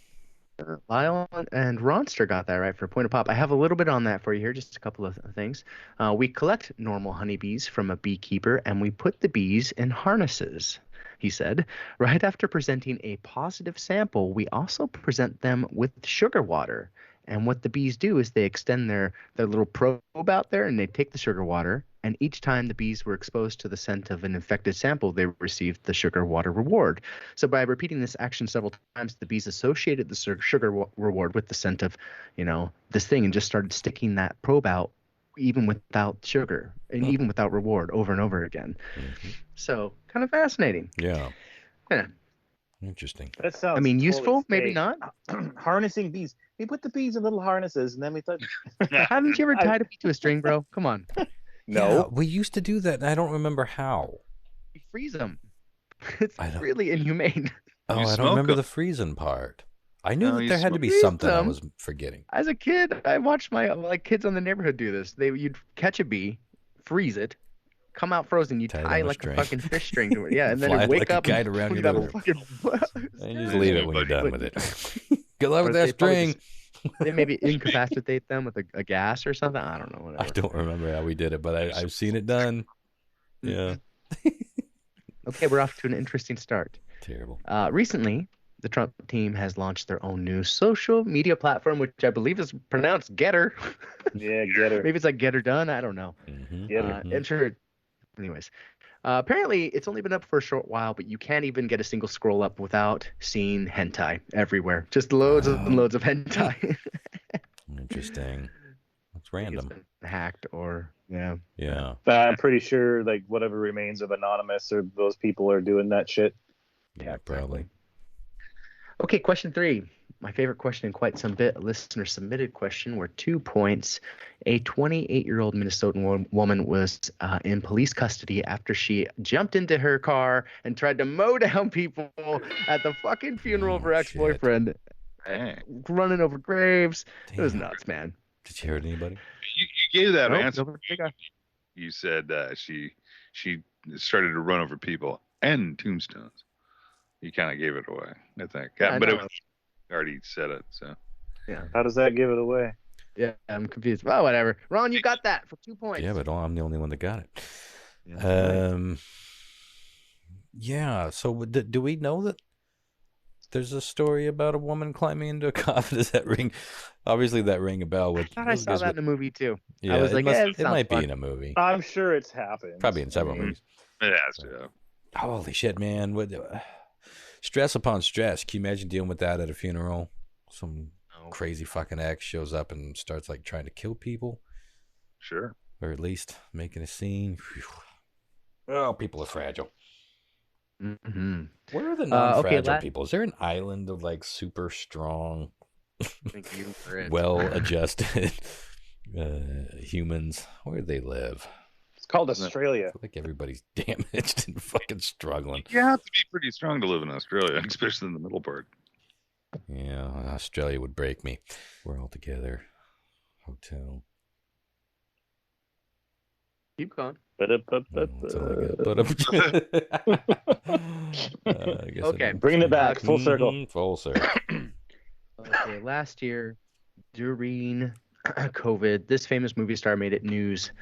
Lyle and Ronster got that right for a point of pop. I have a little bit on that for you here, just a couple of things. We collect normal honeybees from a beekeeper, and we put the bees in harnesses, he said. Right after presenting a positive sample, we also present them with sugar water. And what the bees do is they extend their little probe out there, and they take the sugar water. And each time the bees were exposed to the scent of an infected sample, they received the sugar water reward. So by repeating this action several times, the bees associated the sugar reward with the scent of, this thing, and just started sticking that probe out even without sugar and even without reward over and over again. Mm-hmm. So kind of fascinating. Yeah. Yeah. Interesting. That sounds useful, totally maybe fake. not. Harnessing bees. We put the bees in little harnesses, and then we thought, Haven't you ever tied a bee to a string, bro? Come on. no. Yeah, we used to do that, and I don't remember how. You freeze them. It's I don't- really inhumane. Oh, You I smoke don't remember 'em. the freezing part. I knew No, that you there had to be freeze something I them. was forgetting. As a kid, I watched my kids on the neighborhood do this. You'd catch a bee, freeze it, come out frozen. You Tie it tie on a like string. a fucking fish string to it. Yeah, and then Fly you it wake like a up kite and around look your at that living fucking. And you just leave it when you're done with it. Good luck with Or that they probably string. They maybe incapacitate them with a gas or something. I don't know. Whatever. I don't remember how we did it, but I've seen it done. Yeah. Okay, we're off to an interesting start. Terrible. Recently, the Trump team has launched their own new social media platform, which I believe is pronounced Getter. Yeah, get her. Maybe it's like Getter Done. I don't know. Mm-hmm. Get her. Anyways, apparently it's only been up for a short while, but you can't even get a single scroll up without seeing hentai everywhere. Just loads and loads of hentai. Interesting. That's It's random. been hacked or yeah. Yeah. I'm pretty sure like whatever remains of Anonymous or those people are doing that shit. Yeah, probably. Okay, question 3. My favorite question in quite some bit. A listener submitted question were 2 points. A 28-year-old Minnesotan woman was in police custody after she jumped into her car and tried to mow down people at the fucking funeral of her Oh, ex-boyfriend, Dang. running over graves. It was Damn. nuts, man. Did you hurt anybody? You gave that Nope, answer. nobody got- You said she started to run over people and tombstones. You kind of gave it away, I think. I But know. it was already said it. So How does that give it away? Yeah, I'm confused. Well, whatever. Ron, you got that for 2 points. Yeah, but I'm the only one that got it. Yeah, Yeah. So do we know that there's a story about a woman climbing into a coffin. Does that ring? Obviously, that rang a bell with. I thought I saw that in a movie too. Yeah, I was like, it sounds might fun. be in a movie. I'm sure it's happened. Probably in several movies. It has to. Yeah. Holy shit, man! What stress upon stress? Can you imagine dealing with that at a funeral? Some crazy fucking ex shows up and starts like trying to kill people. Sure. Or at least making a scene. Whew. Oh, people are fragile. Mm-hmm. Where are the non-fragile people? Is there an island of like super strong, well-adjusted humans? Where do they live? It's called Australia. I feel like everybody's damaged and fucking struggling. You have to be pretty strong to live in Australia, especially in the middle part. Yeah, Australia would break me. We're all together. Hotel. Keep going. That's all I got. Okay, bringing it back full circle. Full circle. Okay, last year during COVID, this famous movie star made it news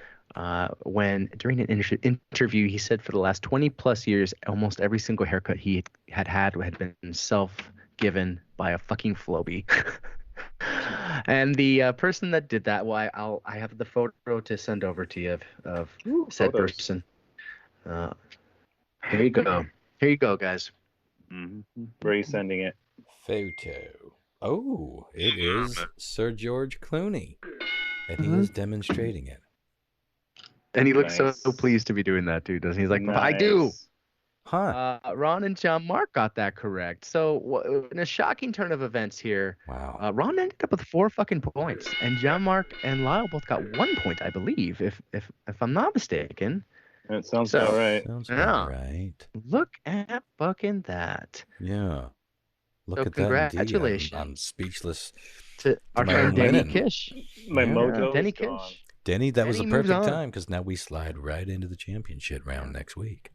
when during an interview he said for the last 20 plus years, almost every single haircut he had been self-given by a fucking Flowbee. And the person that did that, well, I have the photo to send over to you of said person. Here you go. Here you go, guys. Mm-hmm. Where are you sending it? Photo. Oh, it is Sir George Clooney, and he is demonstrating it. And he looks so pleased to be doing that too, doesn't he? He's like, I do. Huh. Ron and John Mark got that correct. So in a shocking turn of events here, wow. Ron ended up with 4 fucking points, and John Mark and Lyle both got 1 point, I believe, if I'm not mistaken. That sounds about right. Sounds about right. Look at fucking that. Yeah. Look So at congratulations. that. I'm speechless. To our friend Denny Kish. My mojo Denny is gone. Kish. Denny, that was the Denny moves perfect on. time because now we slide right into the championship round next week.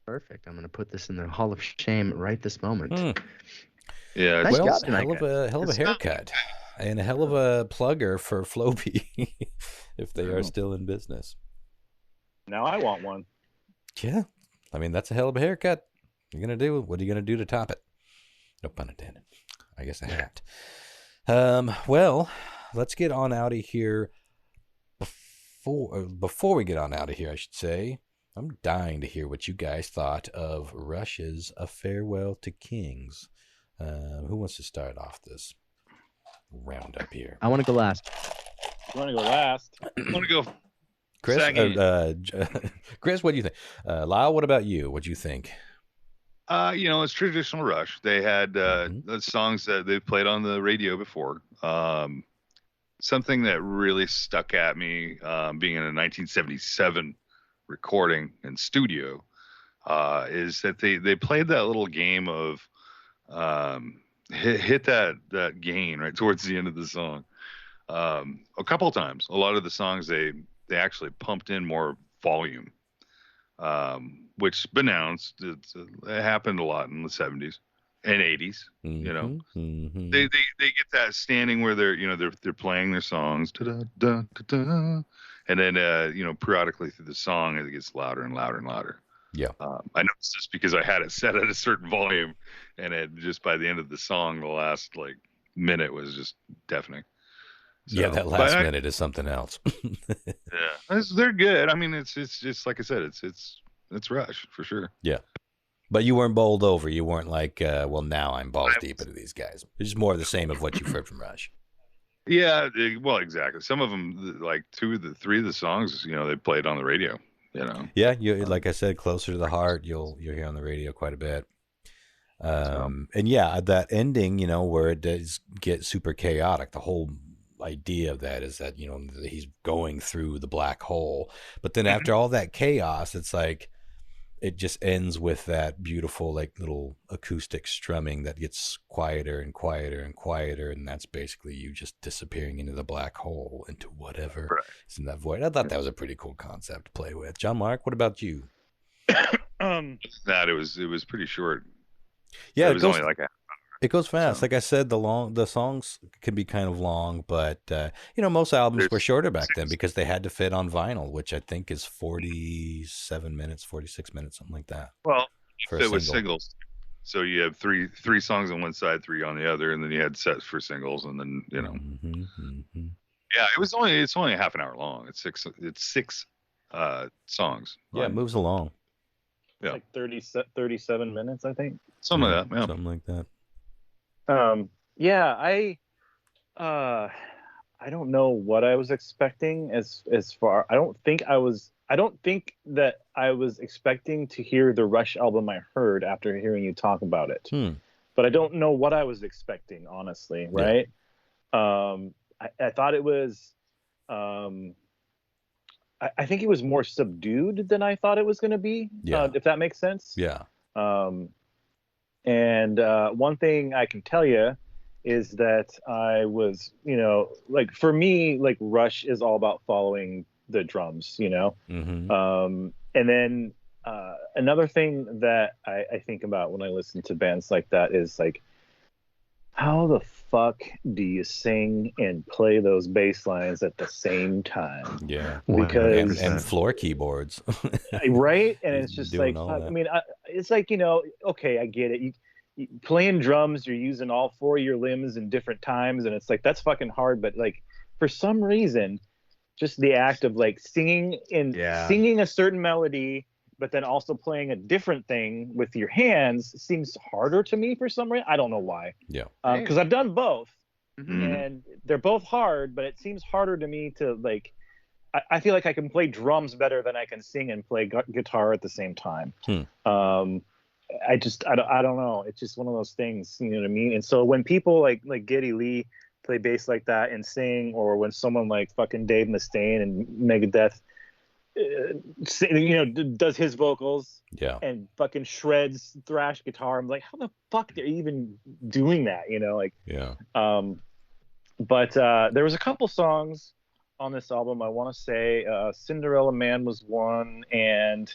Perfect. I'm going to put this in the Hall of Shame right this moment. Yeah. Nice Well, job tonight, hell of a haircut and a hell of a plugger for Flowbee if they are still in business. Now I want one. Yeah. I mean, that's a hell of a haircut. What are you going to do? What are you going to do to top it? No pun intended. I guess a hat. Well, let's get on out of here. Before we get on out of here, I should say, I'm dying to hear what you guys thought of Rush's A Farewell to Kings. Who wants to start off this roundup here? I want to go last. You want to go last? I want to go. Chris, Chris, what do you think? Lyle, what about you? What do you think? It's traditional Rush. They had the songs that they've played on the radio before. Something that really stuck at me, being in a 1977 recording and studio, is that they played that little game of hit that gain right towards the end of the song. A couple times. A lot of the songs they actually pumped in more volume. Which announced it happened a lot in the 70s and 80s. They get that standing where they're playing their songs, da-da-da-da-da, and then periodically through the song it gets louder and louder and louder. Yeah, I noticed this because I had it set at a certain volume, and it just by the end of the song, the last minute was just deafening. So, yeah, that last minute is something else. Yeah, they're good. I mean, it's just like I said, it's Rush for sure. Yeah, but you weren't bowled over. You weren't like, well, now I'm balls deep into these guys. It's just more of the same of what you've heard from Rush. Yeah, well, exactly. Some of them, like 3 of the songs, they played on the radio. Yeah, like I said, closer to the heart. You'll hear on the radio quite a bit. And yeah, that ending, where it does get super chaotic. The whole idea of that is that he's going through the black hole, but then after all that chaos, it's like it just ends with that beautiful little acoustic strumming that gets quieter and quieter and quieter, and that's basically you just disappearing into the black hole, into whatever is in that void. I thought that was a pretty cool concept to play with. John Mark, what about you? That it was pretty short. Yeah, it was only like a It goes fast. Like I said, the songs can be kind of long, but most albums were shorter back then because they had to fit on vinyl, which I think is 47 minutes, 46 minutes, something like that. Well, for it a was single. So you have three songs on one side, three on the other, and then you had sets for singles, and then yeah, it's only a half an hour long. It's six songs. Yeah, it moves along. Yeah, like 37 minutes, I think. Something like that. Yeah. Something like that. Yeah, I don't know what I was expecting as far. I don't think that I was expecting to hear the Rush album I heard after hearing you talk about it. But I don't know what I was expecting, honestly, right? Yeah. I thought it was I think it was more subdued than I thought it was going to be, if that makes sense. Yeah. And one thing I can tell you is that I was, like for me, like Rush is all about following the drums, And then another thing that I think about when I listen to bands like that is like, how the fuck do you sing and play those bass lines at the same time? Yeah, because and floor keyboards, right? And it's just like, I mean, it's like, okay, I get it. You playing drums, you're using all four of your limbs in different times, and it's like that's fucking hard. But like for some reason, just the act of like singing a certain melody, but then also playing a different thing with your hands seems harder to me for some reason. I don't know why. Yeah. Because I've done both, and they're both hard, but it seems harder to me to like. I feel like I can play drums better than I can sing and play guitar at the same time. I don't know. It's just one of those things, you know what I mean? And so when people like Geddy Lee play bass like that and sing, or when someone like fucking Dave Mustaine and Megadeth does his vocals and fucking shreds thrash guitar, I'm like, how the fuck they're even doing that, but there was a couple songs on this album I want to say. Cinderella Man was one, and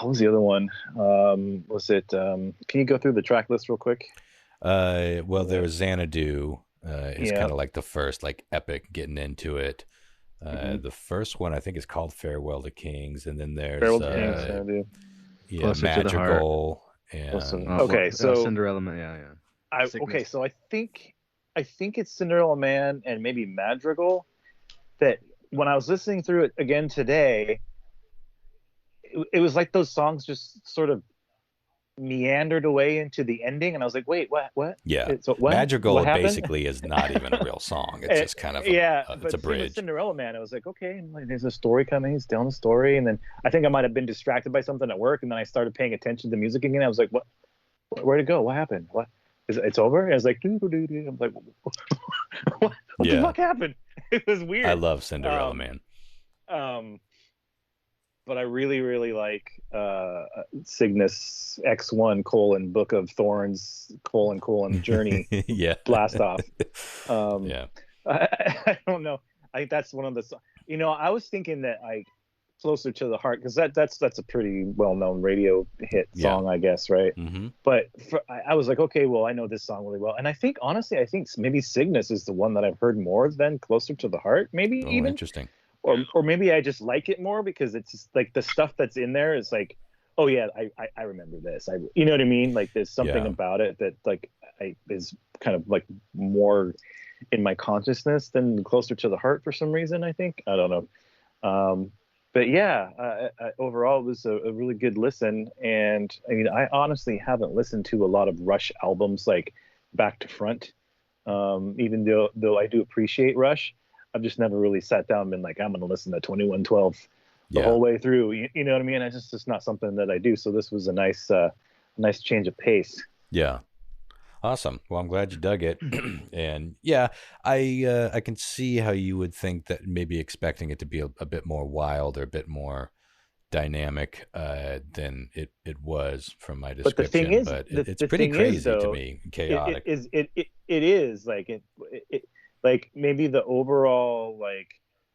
what was the other one? Was it can you go through the track list real quick? Well, there was Xanadu. It's kind of like the first like epic getting into it. The first one I think is called Farewell to Kings, and then there's Madrigal, and Cinderella Man, so I think it's Cinderella Man and maybe Madrigal. That when I was listening through it again today, it was like those songs just sort of meandered away into the ending, and I was like, wait, what? Yeah. What? Madrigal basically is not even a real song. It's just kind of it's a bridge. With Cinderella Man, I was like, okay, like, there's a story coming, he's telling a story, and then I think I might have been distracted by something at work, and then I started paying attention to the music again. I was like, what? Where'd it go? What happened? What? It's over? And I was like, I'm like, what the fuck happened? It was weird. I love Cinderella Man. But I really, really like Cygnus X1 Book of Thorns Journey Blast Off. I don't know. I think that's one of the. I was thinking that Closer to the Heart, because that's a pretty well known radio hit song, I guess, right? Mm-hmm. But I was like, okay, well, I know this song really well, and I think maybe Cygnus is the one that I've heard more than Closer to the Heart, maybe even. Interesting. Or maybe I just like it more because it's just like the stuff that's in there is like, oh yeah, I remember this. You know what I mean? Like there's something about it that like is kind of like more in my consciousness than Closer to the Heart for some reason. I think, I don't know. But yeah, overall it was a really good listen. And I mean, I honestly haven't listened to a lot of Rush albums like back to front. Even though I do appreciate Rush, I've just never really sat down and been like, I'm going to listen to 2112 the whole way through. You know what I mean? It's just not something that I do. So this was a nice change of pace. Yeah. Awesome. Well, I'm glad you dug it. And yeah, I can see how you would think that maybe expecting it to be a bit more wild or a bit more dynamic than it was from my description. But the thing is, it's pretty crazy to me, chaotic. It is like it like maybe the overall like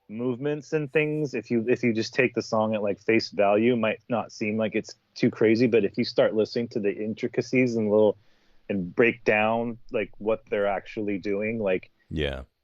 movements and things, if you just take the song at like face value, might not seem like it's too crazy, but if you start listening to the intricacies and break down like what they're actually doing, like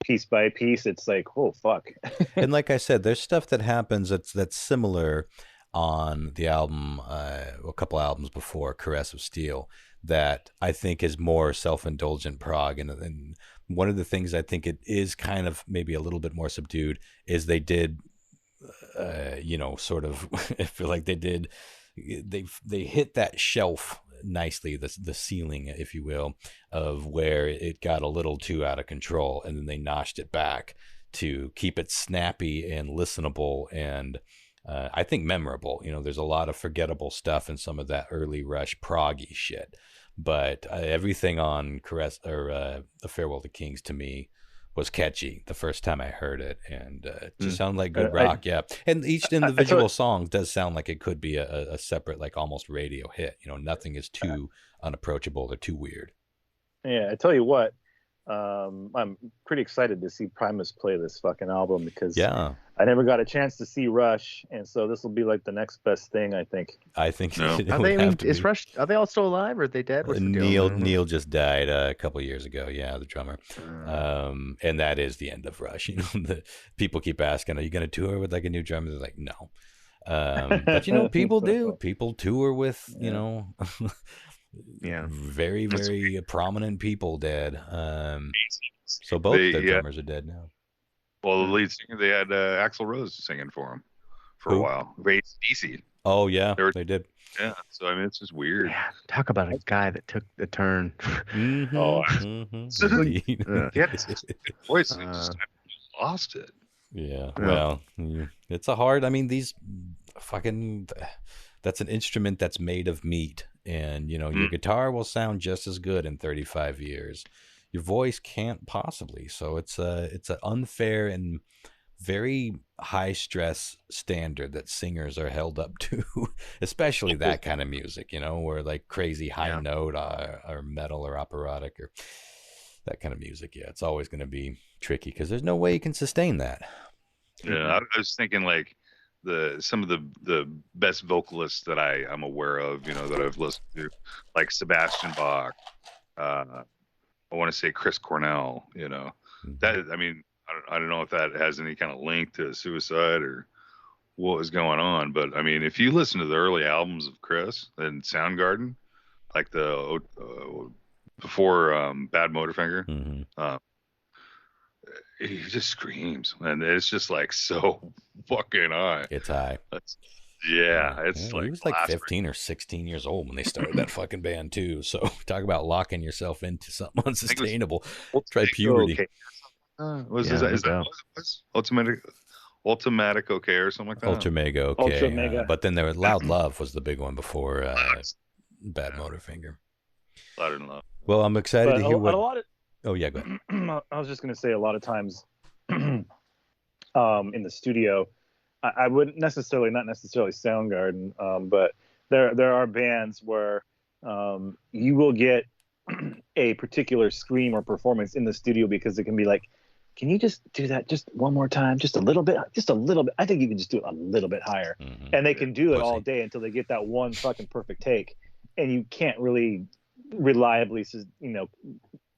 piece by piece, it's like, oh fuck. And like I said, there's stuff that happens that's similar, on the album, a couple albums before, Caress of Steel, that I think is more self-indulgent prog. And one of the things I think it is kind of maybe a little bit more subdued is they did, sort of, I feel like they hit that shelf nicely, the ceiling, if you will, of where it got a little too out of control, and then they notched it back to keep it snappy and listenable and I think memorable. There's a lot of forgettable stuff in some of that early Rush proggy shit, but everything on Caress or A Farewell to Kings to me was catchy the first time I heard it, and it just sounded like good rock. Yeah, and each individual song does sound like it could be a separate, like almost radio hit. Nothing is too unapproachable or too weird. Yeah, I tell you what, I'm pretty excited to see Primus play this fucking album because I never got a chance to see Rush, and so this will be like the next best thing, I think. No. Is Rush? Are they all still alive, or are they dead? What's the deal? Neil just died a couple years ago. Yeah, the drummer. And that is the end of Rush. The people keep asking, "Are you going to tour with like a new drummer?" They're like, "No." But people do. People tour with very, very prominent people dead. So both their drummers are dead now. Well, the lead singer, they had Axl Rose singing for him for a while. AC/DC. Oh yeah, they did. Yeah, so I mean, it's just weird. Yeah, talk about a guy that took the turn. Voice just lost it. Yeah, well, it's a hard. I mean, these fucking. That's an instrument that's made of meat, and your guitar will sound just as good in 35 years. Your voice can't possibly. So it's an unfair and very high stress standard that singers are held up to, especially that kind of music, where like crazy high note or metal or operatic or that kind of music. Yeah, it's always going to be tricky because there's no way you can sustain that. Yeah, I was thinking like some of the best vocalists that I'm aware of, that I've listened to, like Sebastian Bach. I want to say Chris Cornell. That I mean. I don't know if that has any kind of link to suicide or what was going on, but I mean, if you listen to the early albums of Chris and Soundgarden, like the before Bad Motorfinger, he just screams, and it's just like so fucking high. It's high. It's like he was like 15 or 16 years old when they started that fucking band too. So talk about locking yourself into something unsustainable. Try puberty. Okay. Is that Ultimatic okay or something like that? Ultramega okay. But then there was Loud Love was the big one before Bad Motorfinger. Louder Than Love. Well, I'm excited to hear what. Go ahead. I was just going to say a lot of times in the studio, I wouldn't not necessarily Soundgarden, but there are bands where you will get a particular scream or performance in the studio because it can be like, can you just do that just one more time, just a little bit? I think you can just do it a little bit higher. And they can do it all day until they get that one fucking perfect take, and you can't really reliably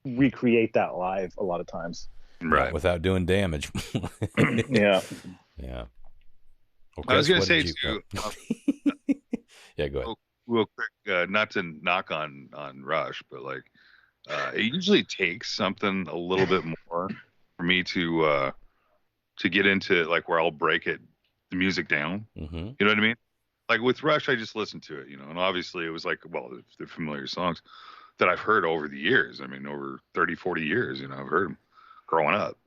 recreate that live a lot of times, right? Without doing damage. Yeah. Well, I was gonna say too. Yeah, go ahead. Real quick, not to knock on Rush, but like it usually takes something a little bit more for me to get into like where I'll break the music down. You know what I mean? Like with Rush, I just listened to it, and obviously it was like, well, they're familiar songs that I've heard over the years. I mean, over 30, 40 years, I've heard them growing up.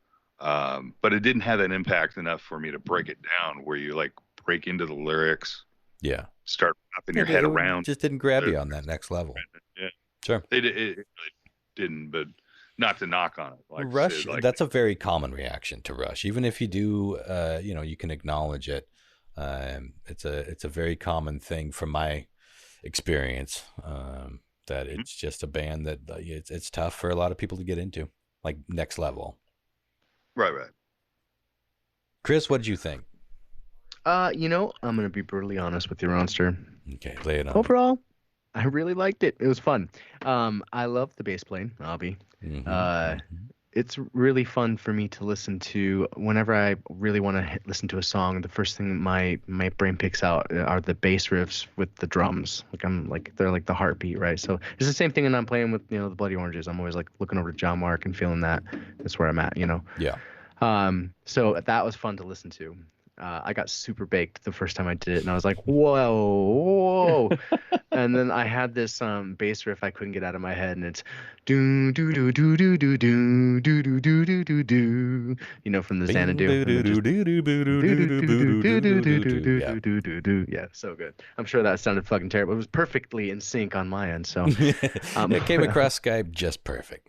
But it didn't have that impact enough for me to break it down where you like break into the lyrics. Yeah. Start wrapping your head around. Just didn't grab you on that next level. Yeah. Sure. It really didn't, but not to knock on it. Like Rush, that's a very common reaction to Rush. Even if you do, you can acknowledge it. It's a very common thing from my experience, that it's just a band that it's tough for a lot of people to get into, like next level. Right. Chris, what did you think? I'm going to be brutally honest with you, Ronster. Okay, lay it on. Overall, I really liked it. It was fun. I love the bass playing, Abby. it's really fun for me to listen to whenever I really want to listen to a song. The first thing my brain picks out are the bass riffs with the drums. They're like the heartbeat, right? So it's the same thing when I'm playing with the Bloody Oranges. I'm always like looking over to John Mark and feeling that. That's where I'm at. Yeah. So that was fun to listen to. I got super baked the first time I did it, and I was like, whoa. And then I had this bass riff I couldn't get out of my head, and it's do do do do do do do do do do do do do, from the Xanadu. Yeah, so good. I'm sure that sounded fucking terrible. It was perfectly in sync on my end, so it came across Skype just perfect.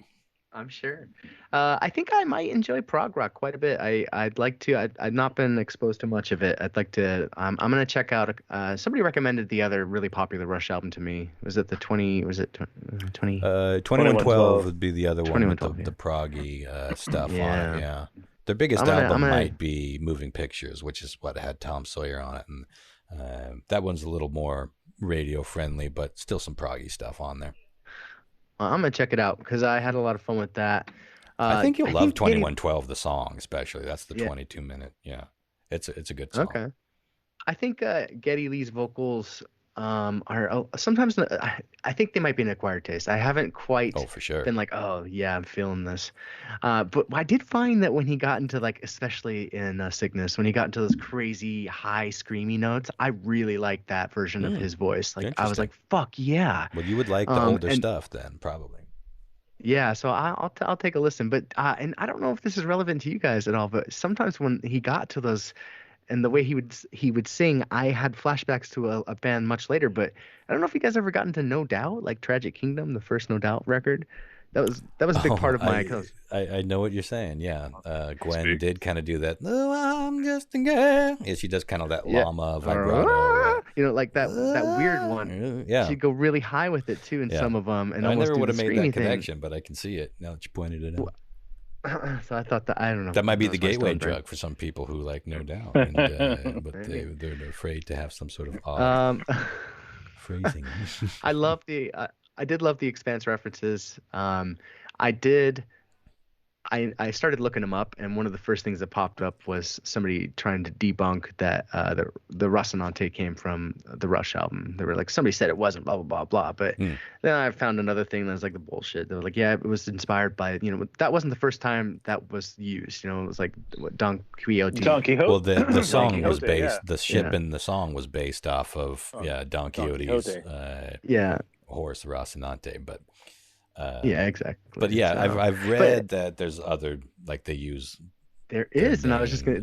I'm sure. I think I might enjoy prog rock quite a bit. I'd like to. I've not been exposed to much of it. I'd like to. I'm gonna check out. Somebody recommended the other really popular Rush album to me. Was it the 20? Was it 20? 2112 would be the other one with the yeah. proggy stuff Yeah. on it. Yeah. Their biggest album might be Moving Pictures, which is what had Tom Sawyer on it, and that one's a little more radio friendly, but still some proggy stuff on there. I'm gonna check it out because I had a lot of fun with that. I think you'll love 2112, the song especially. That's the 22-minute. Yeah, it's a good song. Okay. I think Geddy Lee's vocals are sometimes I think they might be an acquired taste. I haven't quite for sure been like, oh yeah, I'm feeling this. But I did find that when he got into especially in Sickness, when he got into those crazy high screamy notes, I really liked that version of his voice. Like I was like, fuck yeah. Well, you would like the older stuff then, probably. Yeah, so I'll take a listen. But and I don't know if this is relevant to you guys at all, but sometimes when he got to those. And the way he would sing, I had flashbacks to a band much later. But I don't know if you guys ever gotten to No Doubt, like Tragic Kingdom, the first No Doubt record. That was a big part of my. I know what you're saying. Yeah, Gwen did kind of do that. Oh, I'm just a girl. Yeah, she does kind of that llama vibrato. Like that weird one. Yeah, she'd go really high with it too in some of them. And I almost never would have made that thing. connection, but I can see it now that you pointed it out. So I thought I don't know. That might be the gateway drug for some people who like No Doubt, and, but they're afraid to have some sort of odd phrasing. I did love the Expanse references. I started looking them up, and one of the first things that popped up was somebody trying to debunk that the Rocinante came from the Rush album. They were like, somebody said it wasn't, blah, blah, blah, blah. But then I found another thing that was like the bullshit. They were like, yeah, it was inspired by, that wasn't the first time that was used. It was like Don Quixote. Don Quixote? Well, the song was based, the ship in the song was based off of, Don Quixote's horse, Rocinante, but... yeah, exactly. But yeah, I've read that there's other, like they use. There is, and I was just gonna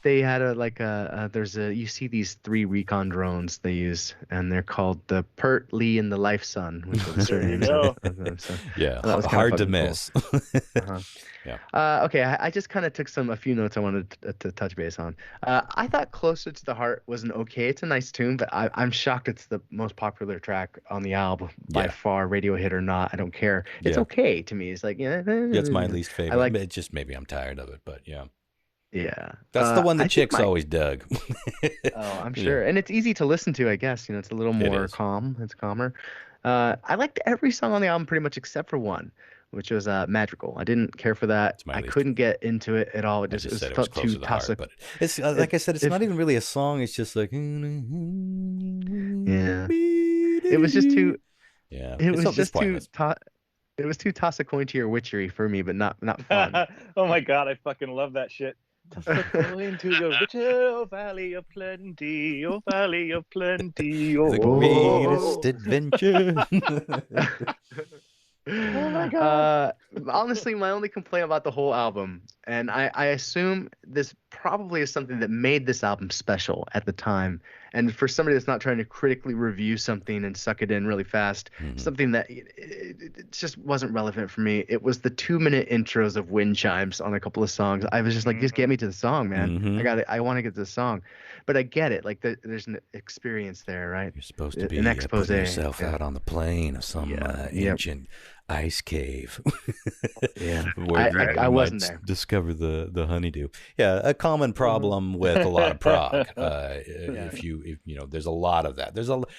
they had you see these 3 recon drones they use, and they're called the Pert, Lee, and the Life Sun, which are the surnames of them. So, yeah, that was hard to miss. Cool. Okay, I just kind of took a few notes I wanted to touch base on. I thought Closer to the Heart was it's a nice tune, but I'm shocked it's the most popular track on the album by far, radio hit or not, I don't care. It's okay to me. It's like, it's my least favorite. It's just maybe I'm tired of it, but yeah. Yeah. That's the one the chicks always dug. I'm sure. And it's easy to listen to, I guess. It's a little more calm. It's calmer. I liked every song on the album pretty much except for one, which was Madrigal. I didn't care for that. I couldn't get into it at all. It just felt too toxic. But it's like I said, it's not even really a song. It's just like... Yeah. It was just too... Yeah. It was just too... It was too toss a coin to your witchery for me, but not fun. Oh my god, I fucking love that shit. Toss a coin to your witchery, oh valley of plenty, oh valley of plenty, oh. The greatest adventure. Oh my god. Honestly, my only complaint about the whole album, and I assume this probably is something that made this album special at the time, and for somebody that's not trying to critically review something and suck it in really fast, something that it just wasn't relevant for me. It was the 2-minute intros of wind chimes on a couple of songs. I was just like, just get me to the song, man. I want to get to the song. But I get it. Like there's an experience there, right? You're supposed to be an expose. Putting yourself out on the plane of some ancient Ice Cave. Yeah, Where I you wasn't might there. discover the honeydew. Yeah, a common problem with a lot of prog. If you know, there's a lot of that.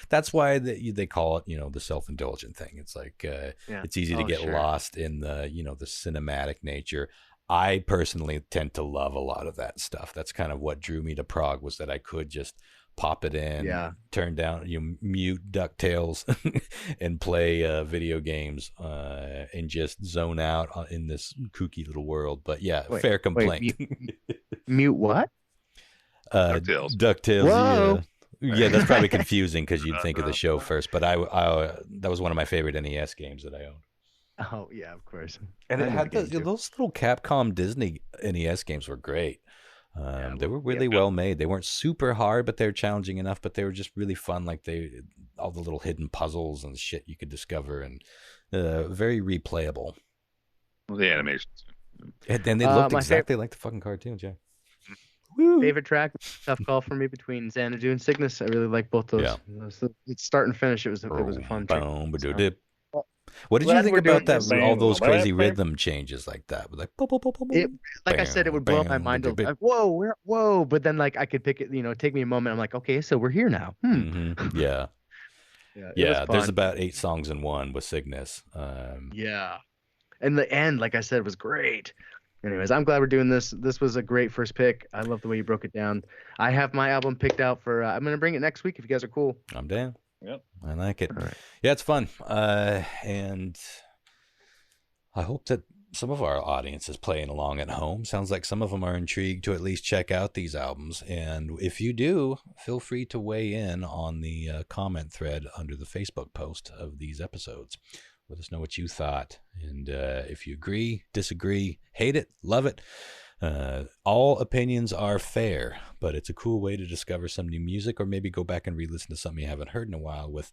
That's why they call it, you know, the self-indulgent thing. It's like it's easy to get lost in the, you know, the cinematic nature. I personally tend to love a lot of that stuff. That's kind of what drew me to prog, was that I could just pop it in, turn down, you know, mute DuckTales and play video games and just zone out in this kooky little world. But yeah, fair complaint. Mute what? DuckTales. DuckTales. Whoa. Yeah, that's probably confusing because you'd think of the show first. But I that was one of my favorite NES games that I owned. Oh yeah, of course. And it had those little Capcom Disney NES games were great. They were really well made. They weren't super hard, but they were challenging enough. But they were just really fun. Like all the little hidden puzzles and shit you could discover, and very replayable. Well, the animations. And then they looked exactly like the fucking cartoons. Yeah. Favorite track, tough call for me, between Xanadu and Cygnus. I really like both those. Yeah. It's start and finish. It was a fun track. What did you think about that? All those crazy rhythm changes like that, like like I said, it would blow my mind. Like, whoa! But then, like, I could pick it. You know, take me a moment. I'm like, okay, so we're here now. Mm-hmm. Yeah. Yeah. There's about 8 songs in one with Cygnus. Yeah, and the end, like I said, was great. Anyways, I'm glad we're doing this. This was a great first pick. I love the way you broke it down. I have my album picked out for. I'm gonna bring it next week if you guys are cool. I'm down. Yep. I like it. Right. Yeah, it's fun. And I hope that some of our audience is playing along at home. Sounds like some of them are intrigued to at least check out these albums. And if you do, feel free to weigh in on the comment thread under the Facebook post of these episodes. Let us know what you thought. And if you agree, disagree, hate it, love it. All opinions are fair, but it's a cool way to discover some new music, or maybe go back and re-listen to something you haven't heard in a while with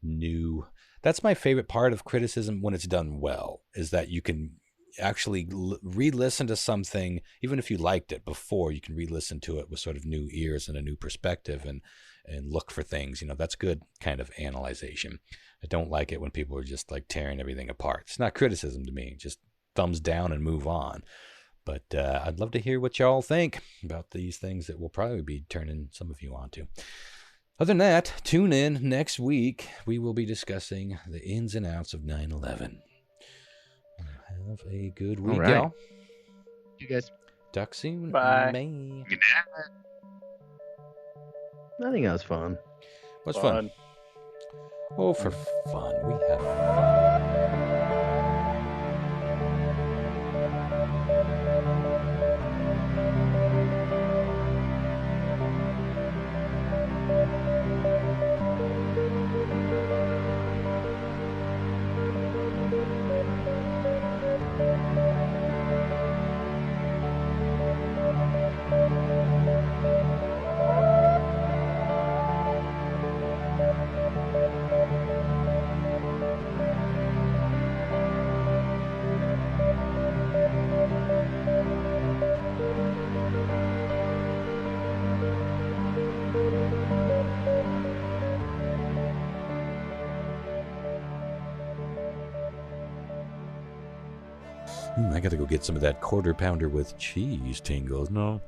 new. That's my favorite part of criticism when it's done well, is that you can actually re-listen to something, even if you liked it before, you can re-listen to it with sort of new ears and a new perspective, and look for things. You know, that's good kind of analyzation. I don't like it when people are just like tearing everything apart. It's not criticism to me. Just thumbs down and move on. But I'd love to hear what y'all think about these things that we'll probably be turning some of you onto. Other than that, tune in next week. We will be discussing the ins and outs of 9/11. Have a good week, y'all. You guys. Talk soon. Bye. Good night. I think that was fun. What's fun? Oh, for fun. We have fun. I gotta go get some of that quarter pounder with cheese tingles. No.